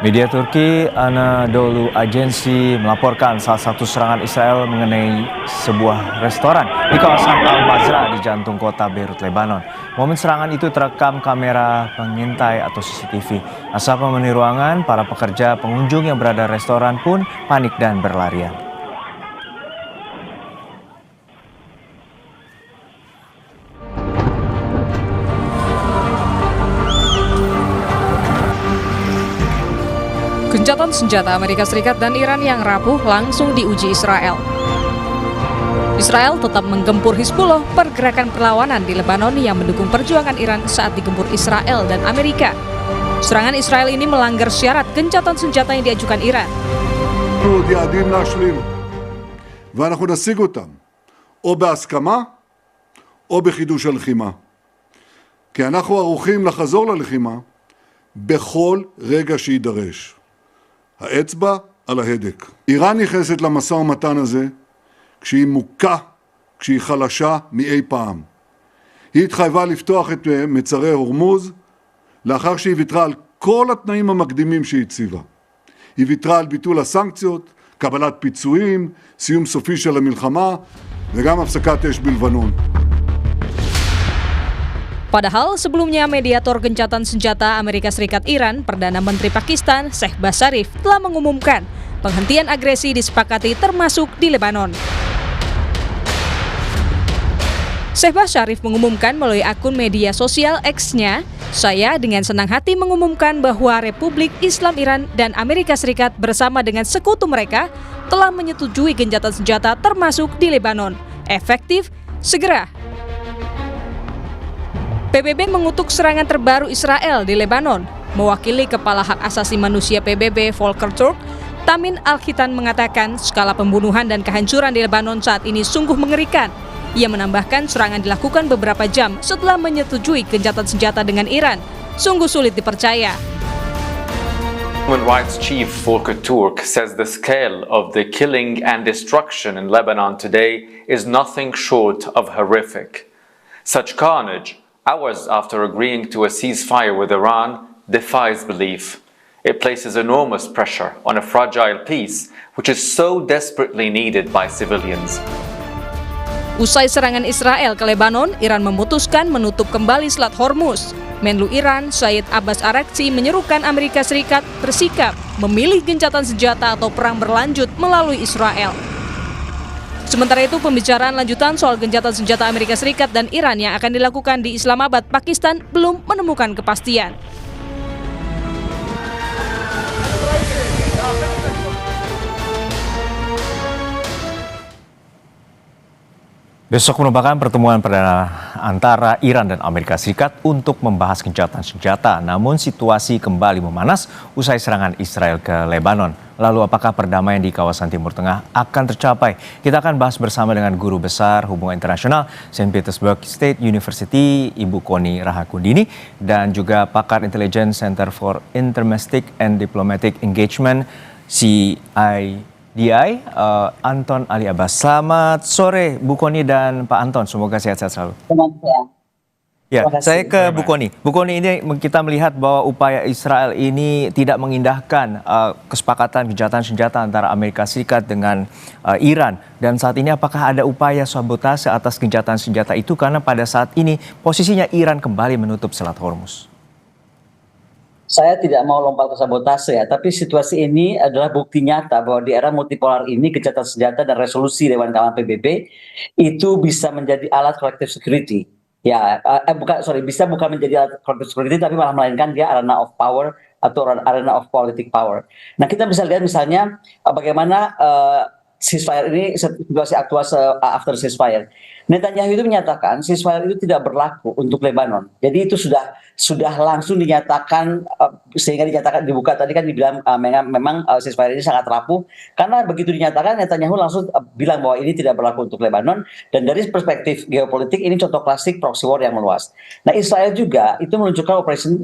Media Turki Anadolu Agency melaporkan salah satu serangan Israel mengenai sebuah restoran di kawasan Al-Mazrah di jantung kota Beirut, Lebanon. Momen serangan itu terekam kamera pengintai atau CCTV. Asap memenuhi ruangan, para pekerja pengunjung yang berada di restoran pun panik dan berlarian. Gencatan senjata Amerika Serikat dan Iran yang rapuh langsung diuji Israel. Israel tetap menggempur Hizbullah, pergerakan perlawanan di Lebanon yang mendukung perjuangan Iran saat digempur Israel dan Amerika. Serangan Israel ini melanggar syarat gencatan senjata yang diajukan Iran. ואנחנו נשיג אותם או בהסכמה או בחידוש הלחימה. כי אנחנו ערוכים לחזור ללחימה בכל רגע שידרש. האצבע על ההדק. איראן נכנסת למשא ומתן הזה כשהיא מוכה, כשהיא חלשה מאי פעם. היא התחייבה לפתוח את מצרי הורמוז לאחר שהיא ויתרה על כל התנאים המקדימים שהיא הציבה. היא ויתרה על ביטול הסנקציות, קבלת פיצויים, סיום סופי של המלחמה וגם הפסקת אש בלבנון. Padahal sebelumnya mediator gencatan senjata Amerika Serikat Iran, Perdana Menteri Pakistan Shehbaz Sharif telah mengumumkan penghentian agresi disepakati termasuk di Lebanon. Shehbaz Sharif mengumumkan melalui akun media sosial X-nya, "Saya dengan senang hati mengumumkan bahwa Republik Islam Iran dan Amerika Serikat bersama dengan sekutu mereka telah menyetujui gencatan senjata termasuk di Lebanon. Efektif, segera." PBB mengutuk serangan terbaru Israel di Lebanon. Mewakili Kepala Hak Asasi Manusia PBB Volker Turk, Tamin Al-Khitan mengatakan skala pembunuhan dan kehancuran di Lebanon saat ini sungguh mengerikan. Ia menambahkan serangan dilakukan beberapa jam setelah menyetujui gencatan senjata dengan Iran. Sungguh sulit dipercaya. Human rights chief Volker Turk says the scale of the killing and destruction in Lebanon today is nothing short of horrific. Such carnage, hours after agreeing to a ceasefire with Iran, defies belief. It places enormous pressure on a fragile peace which is so desperately needed by civilians. Usai serangan Israel ke Lebanon, Iran memutuskan menutup kembali Selat Hormuz. Menlu Iran, Said Abbas Araghchi, menyerukan Amerika Serikat bersikap memilih gencatan senjata atau perang berlanjut melalui Israel. Sementara itu, pembicaraan lanjutan soal gencatan senjata Amerika Serikat dan Iran yang akan dilakukan di Islamabad, Pakistan belum menemukan kepastian. Besok merupakan pertemuan perdana antara Iran dan Amerika Serikat untuk membahas gencatan senjata. Namun situasi kembali memanas usai serangan Israel ke Lebanon. Lalu apakah perdamaian di kawasan Timur Tengah akan tercapai? Kita akan bahas bersama dengan Guru Besar Hubungan Internasional St. Petersburg State University, Ibu Koni Rahakundini, dan juga pakar intelijen Center for Intermestic and Diplomatic Engagement, CIDI, Anton Ali Abbas. Selamat sore Bu Koni dan Pak Anton, semoga sehat-sehat selalu. Ya, saya ke Bu Koni. Bu Koni, ini kita melihat bahwa upaya Israel ini tidak mengindahkan kesepakatan gencatan senjata antara Amerika Serikat dengan Iran. Dan saat ini apakah ada upaya sabotase atas gencatan senjata itu, karena pada saat ini posisinya Iran kembali menutup Selat Hormuz? Saya tidak mau lompat ke sabotase ya, tapi situasi ini adalah bukti nyata bahwa di era multipolar ini gencatan senjata dan resolusi Dewan Keamanan PBB itu bisa menjadi alat collective security. Ya, bisa bukan menjadi alat collective security, tapi malah melainkan dia arena of power atau arena of politic power. Nah, kita bisa lihat misalnya bagaimana ceasefire ini, situasi aktual after ceasefire. Netanyahu itu menyatakan ceasefire itu tidak berlaku untuk Lebanon. Jadi itu sudah langsung dinyatakan, sehingga dibuka tadi kan dibilang memang ceasefire ini sangat rapuh, karena begitu dinyatakan Netanyahu langsung bilang bahwa ini tidak berlaku untuk Lebanon. Dan dari perspektif geopolitik ini contoh klasik proxy war yang meluas. Nah, Israel juga itu menunjukkan operation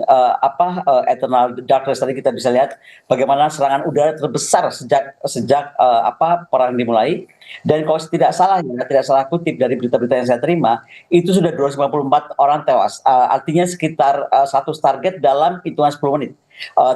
Eternal Darkness. Tadi kita bisa lihat bagaimana serangan udara terbesar sejak perang dimulai. Dan kalau tidak salah kutip dari berita-berita yang saya terima, itu sudah 254 orang tewas. Artinya sekitar 100 target dalam hitungan 10 menit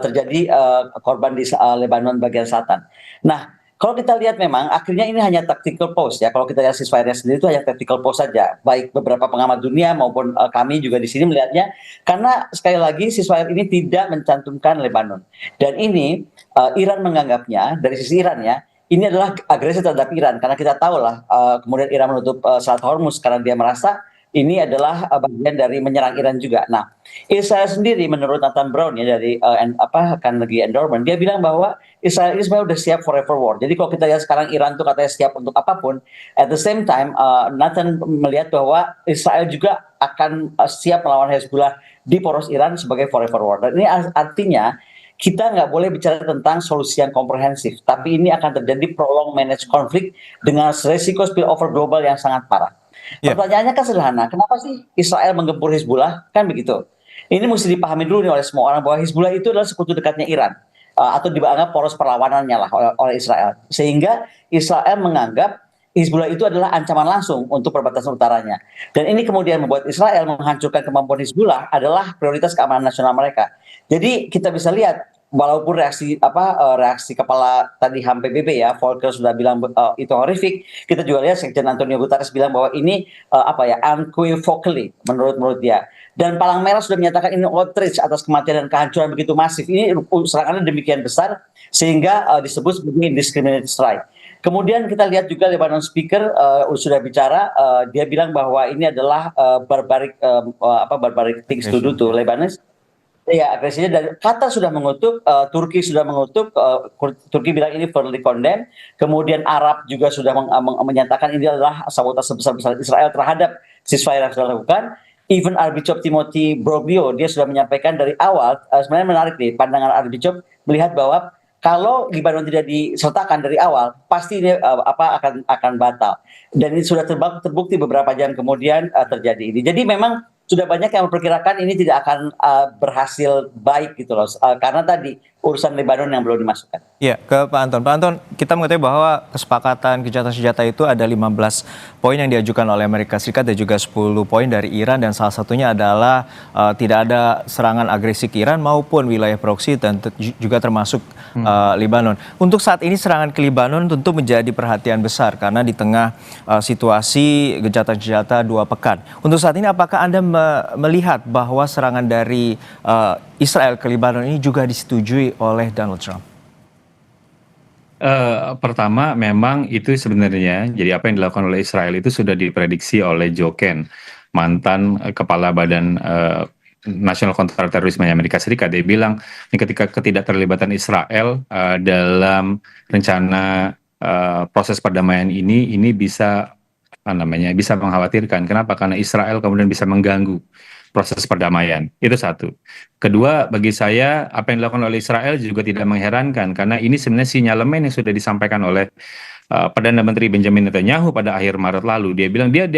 terjadi korban di Lebanon bagian selatan. Nah, kalau kita lihat memang akhirnya ini hanya tactical pause ya. Kalau kita lihat ceasefire-nya sendiri itu hanya tactical pause saja. Baik beberapa pengamat dunia maupun kami juga di sini melihatnya, karena sekali lagi ceasefire ini tidak mencantumkan Lebanon. Dan ini Iran menganggapnya, dari sisi Iran ya, ini adalah agresi terhadap Iran, karena kita tahu lah kemudian Iran menutup Selat Hormuz karena dia merasa ini adalah bagian dari menyerang Iran juga. Nah, Israel sendiri menurut Nathan Brown ya dari Carnegie Endowment, dia bilang bahwa Israel ini sebenarnya sudah siap forever war. Jadi kalau kita lihat sekarang Iran tuh katanya siap untuk apapun, at the same time Nathan melihat bahwa Israel juga akan siap melawan Hezbollah di poros Iran sebagai forever war. Dan ini artinya kita nggak boleh bicara tentang solusi yang komprehensif, tapi ini akan terjadi prolonged managed konflik dengan resiko spillover global yang sangat parah. Pertanyaannya kan sederhana, kenapa sih Israel menggempur Hezbollah? Kan begitu. Ini mesti dipahami dulu nih oleh semua orang bahwa Hezbollah itu adalah sekutu dekatnya Iran, atau dianggap poros perlawanannya lah oleh Israel. Sehingga Israel menganggap Hezbollah itu adalah ancaman langsung untuk perbatasan utaranya. Dan ini kemudian membuat Israel menghancurkan kemampuan Hezbollah adalah prioritas keamanan nasional mereka. Jadi kita bisa lihat, walaupun reaksi kepala tadi HAM PBB ya, Volker sudah bilang itu horrific, kita juga lihat Sekjen Antonio Guterres bilang bahwa ini unequivocally menurut dia. Dan Palang Merah sudah menyatakan ini outrage atas kematian dan kehancuran begitu masif. Ini serangannya demikian besar sehingga disebut sebagai indiscriminate strike. Kemudian kita lihat juga Lebanon Speaker sudah bicara, dia bilang bahwa ini adalah barbaric things to do to Lebanese. Ya, agresinya, dan Qatar sudah mengutuk, Turki sudah mengutuk, Turki bilang ini firmly condemned. Kemudian Arab juga sudah menyatakan ini adalah sabotase sebesar-besar Israel terhadap ceasefire yang sudah dilakukan. Even Archbishop Timothy Broglio, dia sudah menyampaikan dari awal, sebenarnya menarik nih pandangan Archbishop, melihat bahwa kalau Lebanon tidak disertakan dari awal, pasti ini akan batal. Dan ini sudah terbukti beberapa jam kemudian terjadi ini. Jadi memang sudah banyak yang memperkirakan ini tidak akan berhasil baik gitu loh. Karena tadi urusan Lebanon yang belum dimasukkan. Ya, ke Pak Anton. Pak Anton, kita mengetahui bahwa kesepakatan gencatan senjata itu ada 15 poin yang diajukan oleh Amerika Serikat dan juga 10 poin dari Iran, dan salah satunya adalah tidak ada serangan agresi ke Iran maupun wilayah proksi dan juga termasuk Lebanon. Untuk saat ini serangan ke Lebanon tentu menjadi perhatian besar karena di tengah situasi gencatan senjata 2 pekan. Untuk saat ini apakah Anda melihat bahwa serangan dari Israel ke Lebanon ini juga disetujui oleh Donald Trump? Pertama, memang itu sebenarnya, jadi apa yang dilakukan oleh Israel itu sudah diprediksi oleh Joe Ken, mantan kepala Badan Nasional Kontraterorisme Amerika Serikat. Dia bilang ketika ketidakterlibatan Israel dalam rencana proses perdamaian ini bisa bisa mengkhawatirkan. Kenapa? Karena Israel kemudian bisa mengganggu proses perdamaian. Itu satu. Kedua, bagi saya apa yang dilakukan oleh Israel juga tidak mengherankan karena ini sebenarnya sinyalemen yang sudah disampaikan oleh Perdana Menteri Benjamin Netanyahu pada akhir Maret lalu. Dia bilang dia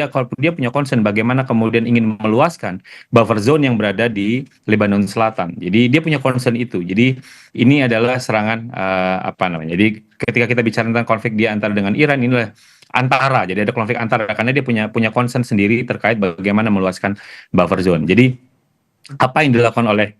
punya concern bagaimana kemudian ingin meluaskan buffer zone yang berada di Lebanon Selatan. Jadi dia punya concern itu. Jadi ini adalah serangan Jadi ketika kita bicara tentang konflik dia antara dengan Iran, inilah antara, jadi ada konflik antara karena dia punya concern sendiri terkait bagaimana meluaskan buffer zone. Jadi apa yang dilakukan oleh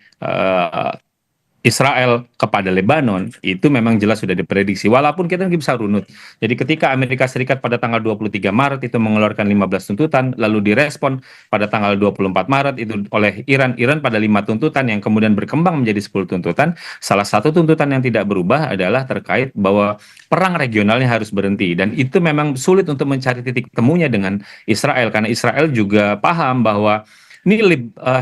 Israel kepada Lebanon itu memang jelas sudah diprediksi, walaupun kita bisa runut. Jadi ketika Amerika Serikat pada tanggal 23 Maret itu mengeluarkan 15 tuntutan, lalu direspon pada tanggal 24 Maret itu oleh Iran pada 5 tuntutan yang kemudian berkembang menjadi 10 tuntutan. Salah satu tuntutan yang tidak berubah adalah terkait bahwa perang regionalnya harus berhenti, dan itu memang sulit untuk mencari titik temunya dengan Israel karena Israel juga paham bahwa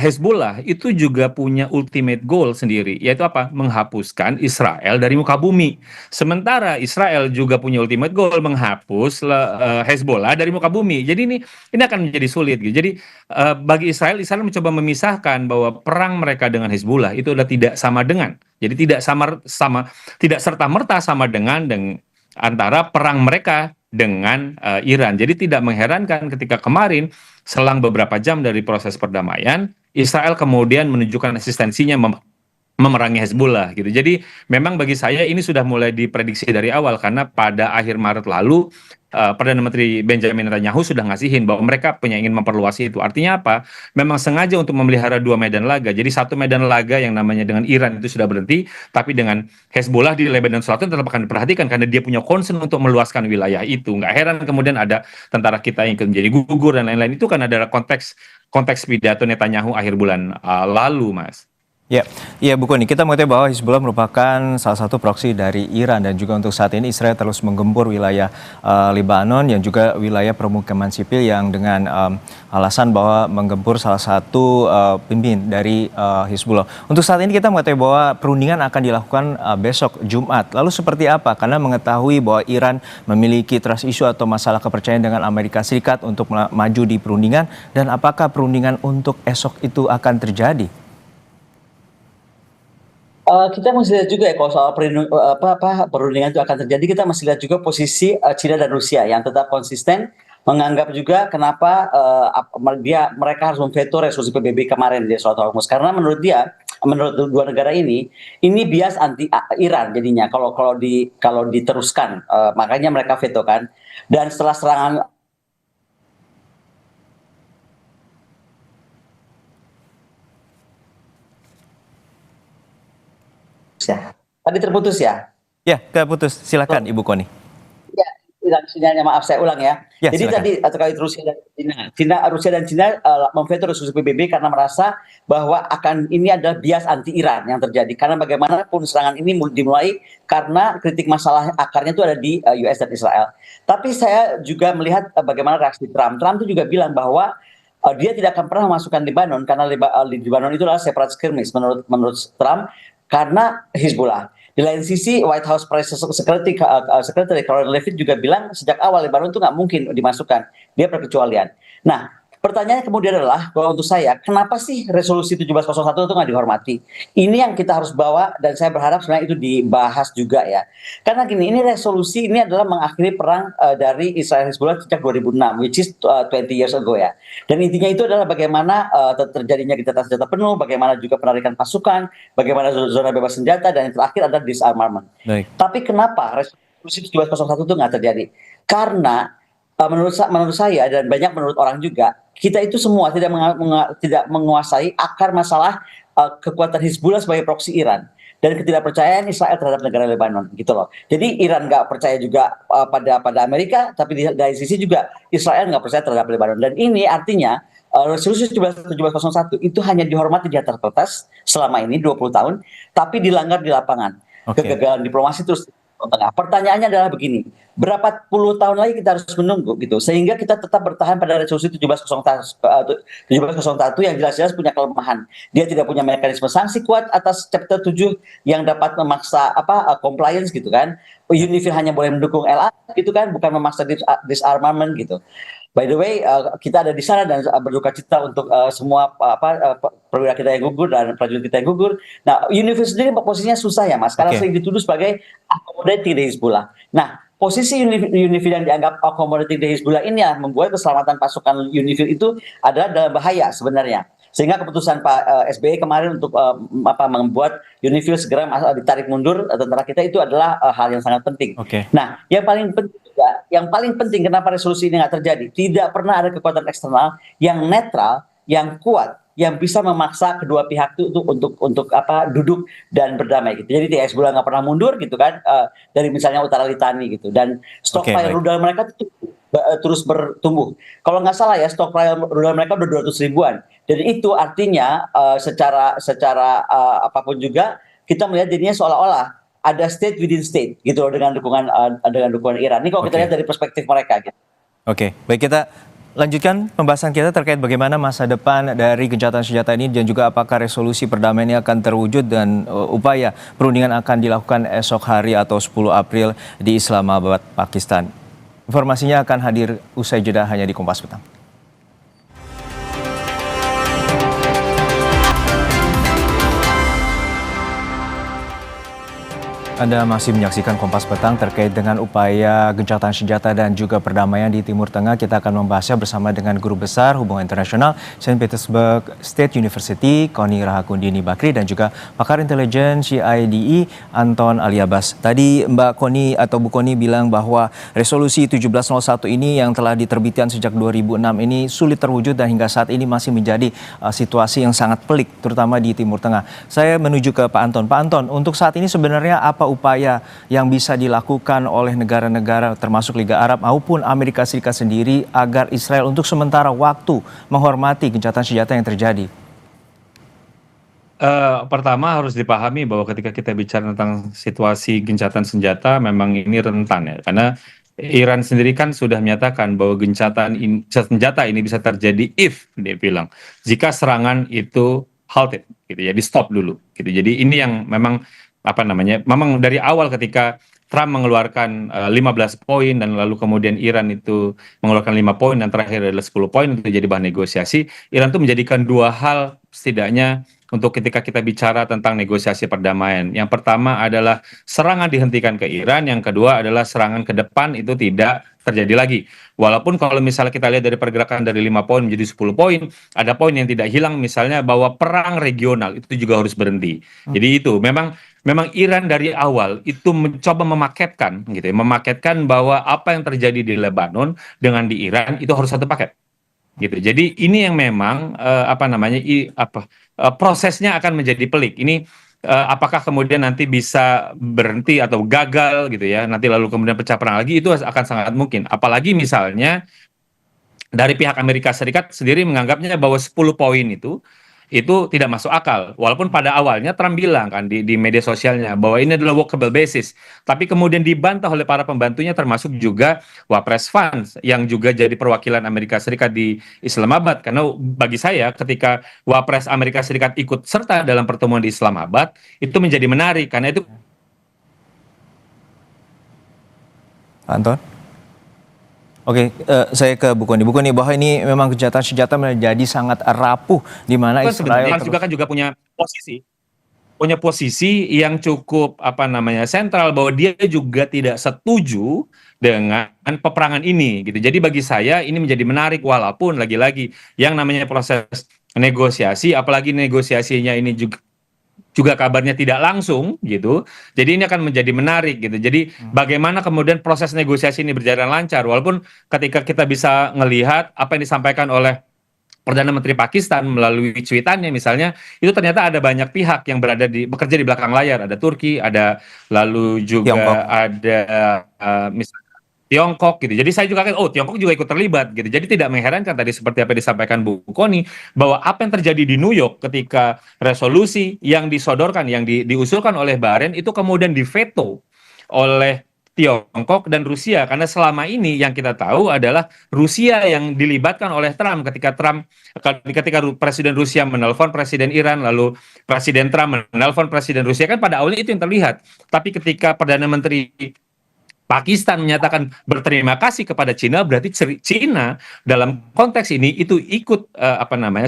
Hezbollah itu juga punya ultimate goal sendiri, yaitu apa? Menghapuskan Israel dari muka bumi. Sementara Israel juga punya ultimate goal menghapus Hezbollah dari muka bumi. Jadi ini akan menjadi sulit gitu. Jadi bagi Israel mencoba memisahkan bahwa perang mereka dengan Hezbollah itu adalah tidak sama dengan. Jadi tidak serta-merta sama dengan antara perang mereka dengan Iran. Jadi tidak mengherankan ketika kemarin selang beberapa jam dari proses perdamaian, Israel kemudian menunjukkan eksistensinya memerangi Hezbollah gitu. Jadi memang bagi saya ini sudah mulai diprediksi dari awal karena pada akhir Maret lalu Perdana Menteri Benjamin Netanyahu sudah ngasihin bahwa mereka ingin memperluas itu. Artinya apa? Memang sengaja untuk memelihara 2 medan laga. Jadi satu medan laga yang namanya dengan Iran itu sudah berhenti, tapi dengan Hezbollah di Lebanon Selatan tetap akan diperhatikan karena dia punya concern untuk meluaskan wilayah itu. Nggak heran kemudian ada tentara kita yang menjadi gugur dan lain-lain. Itu kan adalah konteks pidato Netanyahu akhir bulan lalu, Mas. Ya, Bu Kony, kita mengetahui bahwa Hizbullah merupakan salah satu proksi dari Iran dan juga untuk saat ini Israel terus menggempur wilayah Lebanon yang juga wilayah permukiman sipil yang dengan alasan bahwa menggempur salah satu pemimpin dari Hizbullah. Untuk saat ini kita mengetahui bahwa perundingan akan dilakukan besok Jumat. Lalu seperti apa? Karena mengetahui bahwa Iran memiliki trust issue atau masalah kepercayaan dengan Amerika Serikat untuk maju di perundingan, dan apakah perundingan untuk esok itu akan terjadi? Kita masih lihat juga ya kalau soal perundingan itu akan terjadi, kita masih lihat juga posisi China dan Rusia yang tetap konsisten menganggap juga kenapa mereka harus memveto resolusi PBB kemarin di Surat Hormuz, karena menurut dua negara ini bias anti Iran jadinya kalau diteruskan, makanya mereka veto kan. Dan setelah serangan ya. Tadi terputus ya? Ya, terputus. Silakan Ibu Kony. Ya, hilang sinyalnya, maaf saya ulang ya. Ya, jadi silakan. tadi terkait Rusia dan China memveto resolusi PBB karena merasa bahwa ini adalah bias anti Iran yang terjadi. Karena bagaimanapun serangan ini dimulai karena kritik masalah akarnya itu ada di US dan Israel. Tapi saya juga melihat bagaimana reaksi Trump. Trump itu juga bilang bahwa dia tidak akan pernah memasukkan Lebanon karena Lebanon itu adalah separate skirmish menurut Trump, karena Hizbullah. Di lain sisi, White House Press Secretary Caroline Leavitt juga bilang sejak awal Lebanon itu nggak mungkin dimasukkan, dia perkecualian. Nah, Pertanyaannya kemudian adalah, kalau untuk saya, kenapa sih resolusi 1701 itu nggak dihormati? Ini yang kita harus bawa, dan saya berharap sebenarnya itu dibahas juga ya. Karena gini, ini resolusi ini adalah mengakhiri perang dari Israel Hezbollah sejak 2006, which is 20 years ago ya. Dan intinya itu adalah bagaimana terjadinya gencatan senjata penuh, bagaimana juga penarikan pasukan, bagaimana zona bebas senjata, dan yang terakhir adalah disarmament. Baik. Tapi kenapa resolusi 1701 itu nggak terjadi? Karena menurut saya dan banyak menurut orang juga, kita itu semua tidak menguasai akar masalah kekuatan Hizbullah sebagai proksi Iran dan ketidakpercayaan Israel terhadap negara Lebanon gitu loh. Jadi Iran nggak percaya juga pada Amerika, tapi dari sisi juga Israel nggak percaya terhadap Lebanon. Dan ini artinya resolusi 1701 itu hanya dihormati di atas kertas selama ini 20 tahun, tapi dilanggar di lapangan. Kegagalan diplomasi terus tengah. Pertanyaannya adalah begini, berapa puluh tahun lagi kita harus menunggu gitu sehingga kita tetap bertahan pada resolusi 1701 yang jelas-jelas punya kelemahan. Dia tidak punya mekanisme sanksi kuat atas chapter 7 yang dapat memaksa compliance gitu kan. UNIFIL hanya boleh mendukung LA gitu kan, bukan memaksa disarmament gitu. By the way, kita ada di sana dan berduka cita untuk semua perwira kita yang gugur dan prajurit kita yang gugur. Nah, UNIFIL sendiri posisinya susah ya Mas, karena sering dituduh sebagai accommodating the Hizbullah. Nah, posisi UNIFIL yang dianggap accommodating the Hizbullah ini ya membuat keselamatan pasukan UNIFIL itu adalah dalam bahaya sebenarnya. Sehingga keputusan Pak SBY kemarin untuk membuat UNIFIL segera ditarik mundur tentara kita itu adalah hal yang sangat penting. Nah, yang paling penting kenapa resolusi ini nggak terjadi? Tidak pernah ada kekuatan eksternal yang netral, yang kuat, yang bisa memaksa kedua pihak itu untuk duduk dan berdamai gitu. Jadi Hezbollah nggak pernah mundur gitu kan dari misalnya Utara Litani gitu, dan stockpile rudal mereka itu terus bertumbuh. Kalau nggak salah ya stockpile rudal mereka udah 200 ribuan. Dan itu artinya secara apapun juga kita melihat jadinya seolah-olah ada state within state gitu loh dengan dukungan Iran. Ini kalau kita lihat dari perspektif mereka gitu. Oke, baik, kita lanjutkan pembahasan kita terkait bagaimana masa depan dari gencatan senjata ini dan juga apakah resolusi perdamaian ini akan terwujud dan upaya perundingan akan dilakukan esok hari atau 10 April di Islamabad, Pakistan. Informasinya akan hadir usai jeda hanya di Kompas Petang. Anda masih menyaksikan Kompas Petang terkait dengan upaya gencatan senjata dan juga perdamaian di Timur Tengah. Kita akan membahasnya bersama dengan Guru Besar Hubungan Internasional St. Petersburg State University, Koni Rahakundini Bakri, dan juga pakar intelijen CIDE, Anton Aliabas. Tadi Mbak Koni atau Bu Koni bilang bahwa resolusi 1701 ini yang telah diterbitkan sejak 2006 ini sulit terwujud dan hingga saat ini masih menjadi situasi yang sangat pelik, terutama di Timur Tengah. Saya menuju ke Pak Anton. Pak Anton, untuk saat ini sebenarnya apa upaya yang bisa dilakukan oleh negara-negara termasuk Liga Arab maupun Amerika Serikat sendiri agar Israel untuk sementara waktu menghormati gencatan senjata yang terjadi? Pertama harus dipahami bahwa ketika kita bicara tentang situasi gencatan senjata memang ini rentan ya, karena Iran sendiri kan sudah menyatakan bahwa gencatan senjata ini bisa terjadi if dia bilang jika serangan itu halted gitu ya, di stop dulu gitu. Jadi ini yang memang memang dari awal ketika Trump mengeluarkan 15 poin dan lalu kemudian Iran itu mengeluarkan 5 poin dan terakhir adalah 10 poin itu jadi bahan negosiasi. Iran itu menjadikan dua hal setidaknya untuk ketika kita bicara tentang negosiasi perdamaian. Yang pertama adalah serangan dihentikan ke Iran, yang kedua adalah serangan ke depan itu tidak terjadi lagi. Walaupun kalau misalnya kita lihat dari pergerakan dari 5 poin menjadi 10 poin, ada poin yang tidak hilang misalnya bahwa perang regional itu juga harus berhenti. Jadi itu memang Iran dari awal itu mencoba memaketkan gitu ya, memaketkan bahwa apa yang terjadi di Lebanon dengan di Iran itu harus satu paket. Gitu. Jadi ini yang memang prosesnya akan menjadi pelik. Ini apakah kemudian nanti bisa berhenti atau gagal gitu ya, nanti lalu kemudian pecah perang lagi, itu akan sangat mungkin. Apalagi misalnya dari pihak Amerika Serikat sendiri menganggapnya bahwa 10 poin itu tidak masuk akal. Walaupun pada awalnya Trump bilang kan di media sosialnya bahwa ini adalah workable basis. Tapi kemudian dibantah oleh para pembantunya termasuk juga Wapres Vance yang juga jadi perwakilan Amerika Serikat di Islamabad. Karena bagi saya ketika Wapres Amerika Serikat ikut serta dalam pertemuan di Islamabad itu menjadi menarik karena itu. Anton? Oke, saya ke Bu Kony. Bu Kony, bahwa ini memang gencatan senjata menjadi sangat rapuh di mana Israel Sebenarnya juga punya posisi yang cukup sentral, bahwa dia juga tidak setuju dengan peperangan ini gitu. Jadi bagi saya ini menjadi menarik, walaupun lagi-lagi yang namanya proses negosiasi, apalagi negosiasinya ini juga kabarnya tidak langsung gitu. Jadi ini akan menjadi menarik gitu. Jadi bagaimana kemudian proses negosiasi ini berjalan lancar, walaupun ketika kita bisa melihat apa yang disampaikan oleh Perdana Menteri Pakistan melalui cuitannya misalnya, itu ternyata ada banyak pihak yang bekerja di belakang layar. Ada Turki, ada lalu juga Tiongkok. ada misalnya Tiongkok gitu. Jadi saya juga Tiongkok juga ikut terlibat gitu. Jadi tidak mengherankan tadi seperti apa yang disampaikan Bu Kony, bahwa apa yang terjadi di New York ketika resolusi yang disodorkan, yang diusulkan oleh Bahrain itu kemudian diveto oleh Tiongkok dan Rusia, karena selama ini yang kita tahu adalah Rusia yang dilibatkan oleh Trump ketika Presiden Rusia menelpon Presiden Iran, lalu Presiden Trump menelpon Presiden Rusia, kan pada awalnya itu yang terlihat. Tapi ketika Perdana Menteri Pakistan menyatakan berterima kasih kepada Cina, berarti Cina dalam konteks ini itu ikut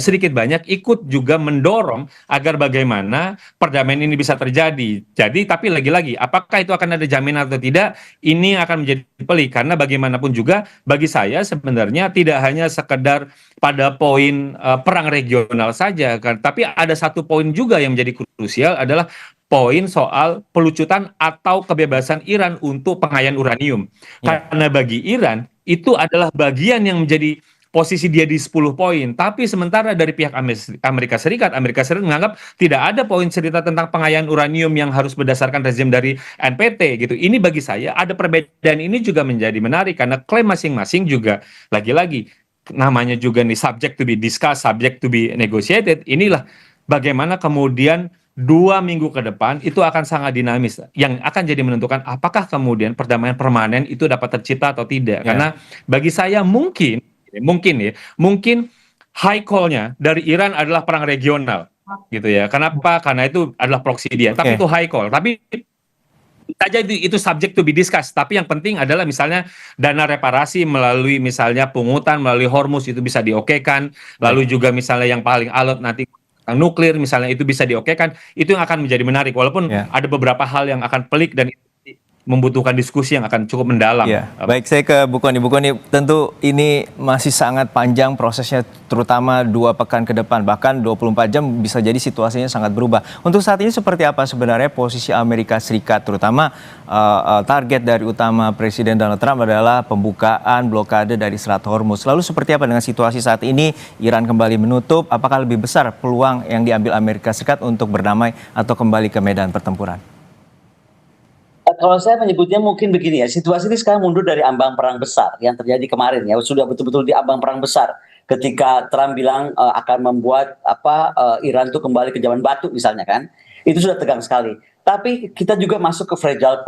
sedikit banyak ikut juga mendorong agar bagaimana perdamaian ini bisa terjadi. Jadi tapi lagi-lagi apakah itu akan ada jaminan atau tidak, ini akan menjadi pelik, karena bagaimanapun juga bagi saya sebenarnya tidak hanya sekedar pada poin perang regional saja kan, tapi ada satu poin juga yang menjadi krusial, adalah poin soal pelucutan atau kebebasan Iran untuk pengayaan uranium. Karena bagi Iran itu adalah bagian yang menjadi posisi dia di 10 poin. Tapi sementara dari pihak Amerika Serikat menganggap tidak ada poin cerita tentang pengayaan uranium yang harus berdasarkan rezim dari NPT gitu. Ini bagi saya ada perbedaan, ini juga menjadi menarik karena klaim masing-masing juga lagi-lagi namanya juga nih subject to be discussed, subject to be negotiated. Inilah bagaimana kemudian 2 minggu ke depan itu akan sangat dinamis, yang akan jadi menentukan apakah kemudian perdamaian permanen itu dapat tercipta atau tidak. Karena bagi saya mungkin high call-nya dari Iran adalah perang regional gitu ya. Kenapa? Karena itu adalah proksi dia. Tapi itu high call. Tapi saja itu subject to be discussed. Tapi yang penting adalah misalnya dana reparasi melalui misalnya pungutan melalui Hormuz itu bisa diokekan. Lalu juga misalnya yang paling alot nanti nuklir misalnya itu bisa diokekan, itu yang akan menjadi menarik, walaupun ada beberapa hal yang akan pelik dan membutuhkan diskusi yang akan cukup mendalam. Baik, saya ke Bu Kony. Bu Kony, tentu ini masih sangat panjang prosesnya, terutama 2 pekan ke depan, bahkan 24 jam bisa jadi situasinya sangat berubah. Untuk saat ini seperti apa sebenarnya posisi Amerika Serikat, terutama target dari utama Presiden Donald Trump adalah pembukaan blokade dari Selat Hormuz. Lalu seperti apa dengan situasi saat ini? Iran kembali menutup, apakah lebih besar peluang yang diambil Amerika Serikat untuk berdamai atau kembali ke medan pertempuran? Kalau saya menyebutnya mungkin begini ya, situasi ini sekarang mundur dari ambang perang besar yang terjadi kemarin ya, sudah betul-betul di ambang perang besar ketika Trump bilang akan membuat Iran itu kembali ke zaman batu misalnya kan, itu sudah tegang sekali. Tapi kita juga masuk ke fragile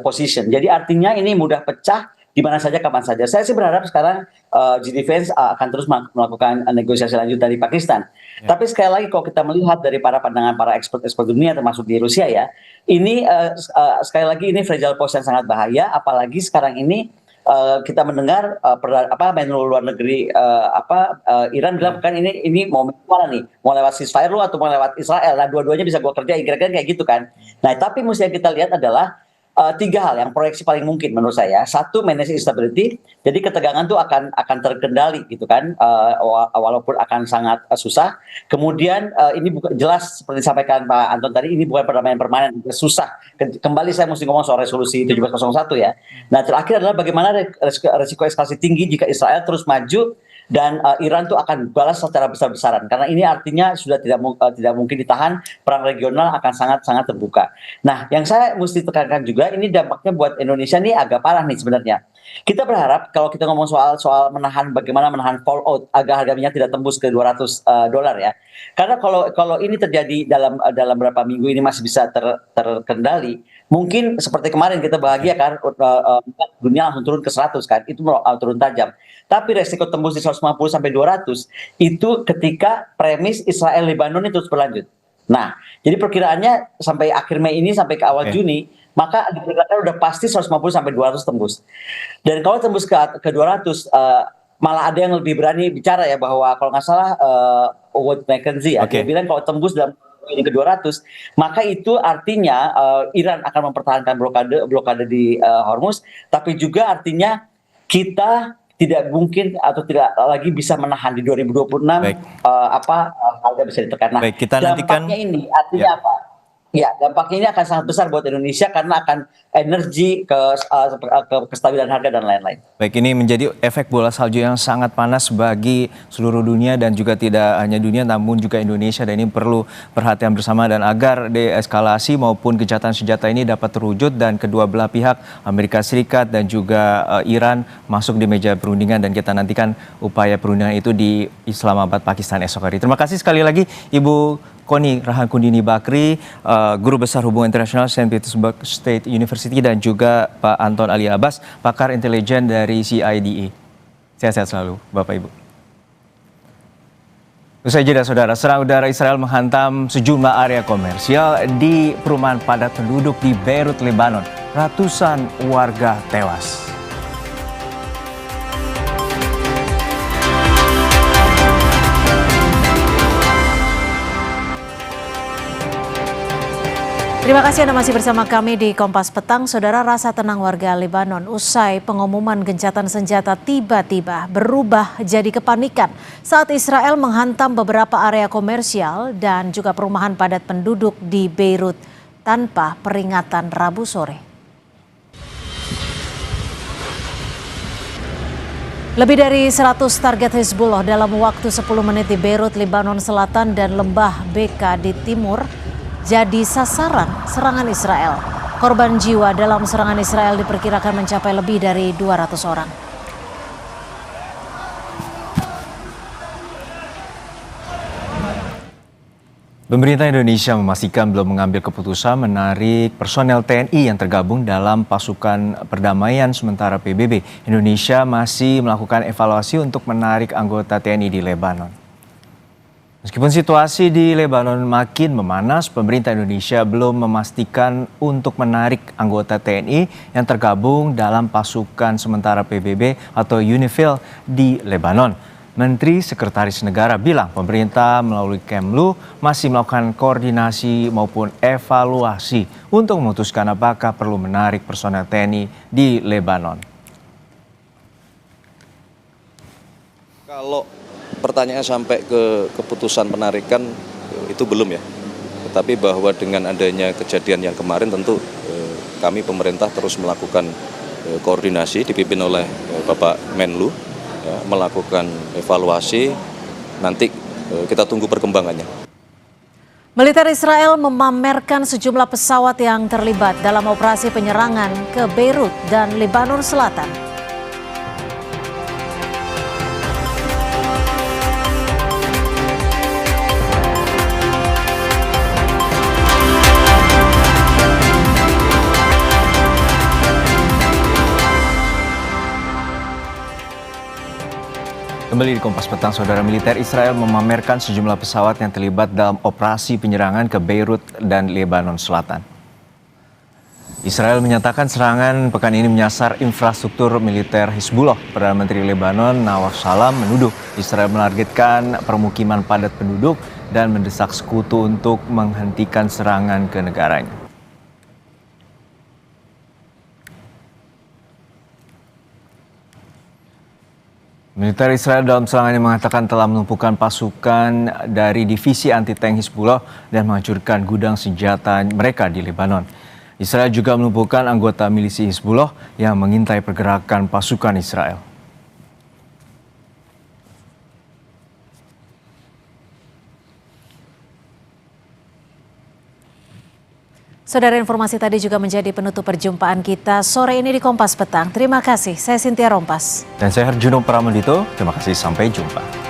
position, jadi artinya ini mudah pecah di mana saja kapan saja. Saya sih berharap sekarang G-Defense akan terus melakukan negosiasi lanjut dari Pakistan. Tapi sekali lagi kalau kita melihat dari pandangan para expert dunia termasuk di Rusia ya, ini sekali lagi ini fragile position yang sangat bahaya, apalagi sekarang ini kita mendengar Menlu Luar Negeri Iran bilang kan ini mau mana nih, mau lewat ceasefire lu atau mau lewat Israel. Nah dua-duanya bisa gua kerjain, kira-kira kayak gitu kan. Nah tapi mesti yang kita lihat adalah 3 hal yang proyeksi paling mungkin menurut saya. 1, manage instability, jadi ketegangan tuh akan terkendali gitu kan, walaupun akan sangat susah. Kemudian ini bukan jelas seperti disampaikan Pak Anton tadi, ini bukan perdamaian permanen, susah. Kembali saya mesti ngomong soal resolusi 1701 ya. Nah terakhir adalah bagaimana resiko eskalasi tinggi jika Israel terus maju dan Iran tuh akan balas secara besar-besaran, karena ini artinya sudah tidak mungkin ditahan, perang regional akan sangat-sangat terbuka. Nah yang saya mesti tekankan juga, ini dampaknya buat Indonesia nih agak parah nih sebenarnya. Kita berharap kalau kita ngomong soal bagaimana menahan fallout agar harga minyak tidak tembus ke $200 ya, karena kalau ini terjadi dalam berapa minggu ini masih bisa terkendali, mungkin seperti kemarin kita bahagia kan, dunia langsung turun ke 100 kan, itu turun tajam. Tapi resiko tembus di 150 sampai 200 itu ketika premis Israel Lebanon itu terus berlanjut. Nah, jadi perkiraannya sampai akhir Mei ini sampai ke awal Juni, maka diperkirakan udah pasti 150 sampai 200 tembus. Dan kalau tembus ke 200, malah ada yang lebih berani bicara ya bahwa kalau nggak salah World McKenzie ya, dia bilang kalau tembus dalam ini ke 200, maka itu artinya Iran akan mempertahankan blokade di Hormuz, tapi juga artinya kita tidak mungkin atau tidak lagi bisa menahan di 2026 harga bisa ditekan. Nah, dampaknya ini artinya apa? Ya, dampaknya ini akan sangat besar buat Indonesia karena akan energi kestabilan harga dan lain-lain. Baik, ini menjadi efek bola salju yang sangat panas bagi seluruh dunia dan juga tidak hanya dunia namun juga Indonesia, dan ini perlu perhatian bersama dan agar deeskalasi maupun gencatan senjata ini dapat terwujud dan kedua belah pihak Amerika Serikat dan juga Iran masuk di meja perundingan, dan kita nantikan upaya perundingan itu di Islamabad, Pakistan esok hari. Terima kasih sekali lagi Ibu Koni Rahankundini Bakri, Guru Besar Hubungan Internasional St. Petersburg State University, dan juga Pak Anton Ali Abbas, pakar intelijen dari CIDE. Sehat-sehat selalu, Bapak Ibu. Usai jeda, Saudara, serangan udara Israel menghantam sejumlah area komersial di perumahan padat penduduk di Beirut, Lebanon. Ratusan warga tewas. Terima kasih Anda masih bersama kami di Kompas Petang. Saudara, rasa tenang warga Lebanon usai pengumuman gencatan senjata tiba-tiba berubah jadi kepanikan saat Israel menghantam beberapa area komersial dan juga perumahan padat penduduk di Beirut tanpa peringatan Rabu sore. Lebih dari 100 target Hizbullah dalam waktu 10 menit di Beirut, Lebanon Selatan dan Lembah Beka di timur jadi sasaran serangan Israel. Korban jiwa dalam serangan Israel diperkirakan mencapai lebih dari 200 orang. Pemerintah Indonesia memastikan belum mengambil keputusan menarik personel TNI yang tergabung dalam pasukan perdamaian sementara PBB. Indonesia masih melakukan evaluasi untuk menarik anggota TNI di Lebanon. Meskipun situasi di Lebanon makin memanas, pemerintah Indonesia belum memastikan untuk menarik anggota TNI yang tergabung dalam pasukan sementara PBB atau UNIFIL di Lebanon. Menteri Sekretaris Negara bilang pemerintah melalui Kemlu masih melakukan koordinasi maupun evaluasi untuk memutuskan apakah perlu menarik personel TNI di Lebanon. Kalau pertanyaan sampai ke keputusan penarikan itu belum ya. Tetapi bahwa dengan adanya kejadian yang kemarin tentu kami pemerintah terus melakukan koordinasi dipimpin oleh Bapak Menlu, ya, melakukan evaluasi, nanti kita tunggu perkembangannya. Militer Israel memamerkan sejumlah pesawat yang terlibat dalam operasi penyerangan ke Beirut dan Lebanon Selatan. Kembali di Kompas Petang, Saudara, militer Israel memamerkan sejumlah pesawat yang terlibat dalam operasi penyerangan ke Beirut dan Lebanon Selatan. Israel menyatakan serangan pekan ini menyasar infrastruktur militer Hizbullah. Perdana Menteri Lebanon Nawaf Salam menuduh Israel menargetkan permukiman padat penduduk dan mendesak sekutu untuk menghentikan serangan ke negaranya. Militer Israel dalam serangannya mengatakan telah melumpuhkan pasukan dari divisi anti-tank Hizbullah dan menghancurkan gudang senjata mereka di Lebanon. Israel juga melumpuhkan anggota milisi Hizbullah yang mengintai pergerakan pasukan Israel. Saudara, informasi tadi juga menjadi penutup perjumpaan kita sore ini di Kompas Petang. Terima kasih, saya Cynthia Rompas. Dan saya Herjuno Pramudito, terima kasih, sampai jumpa.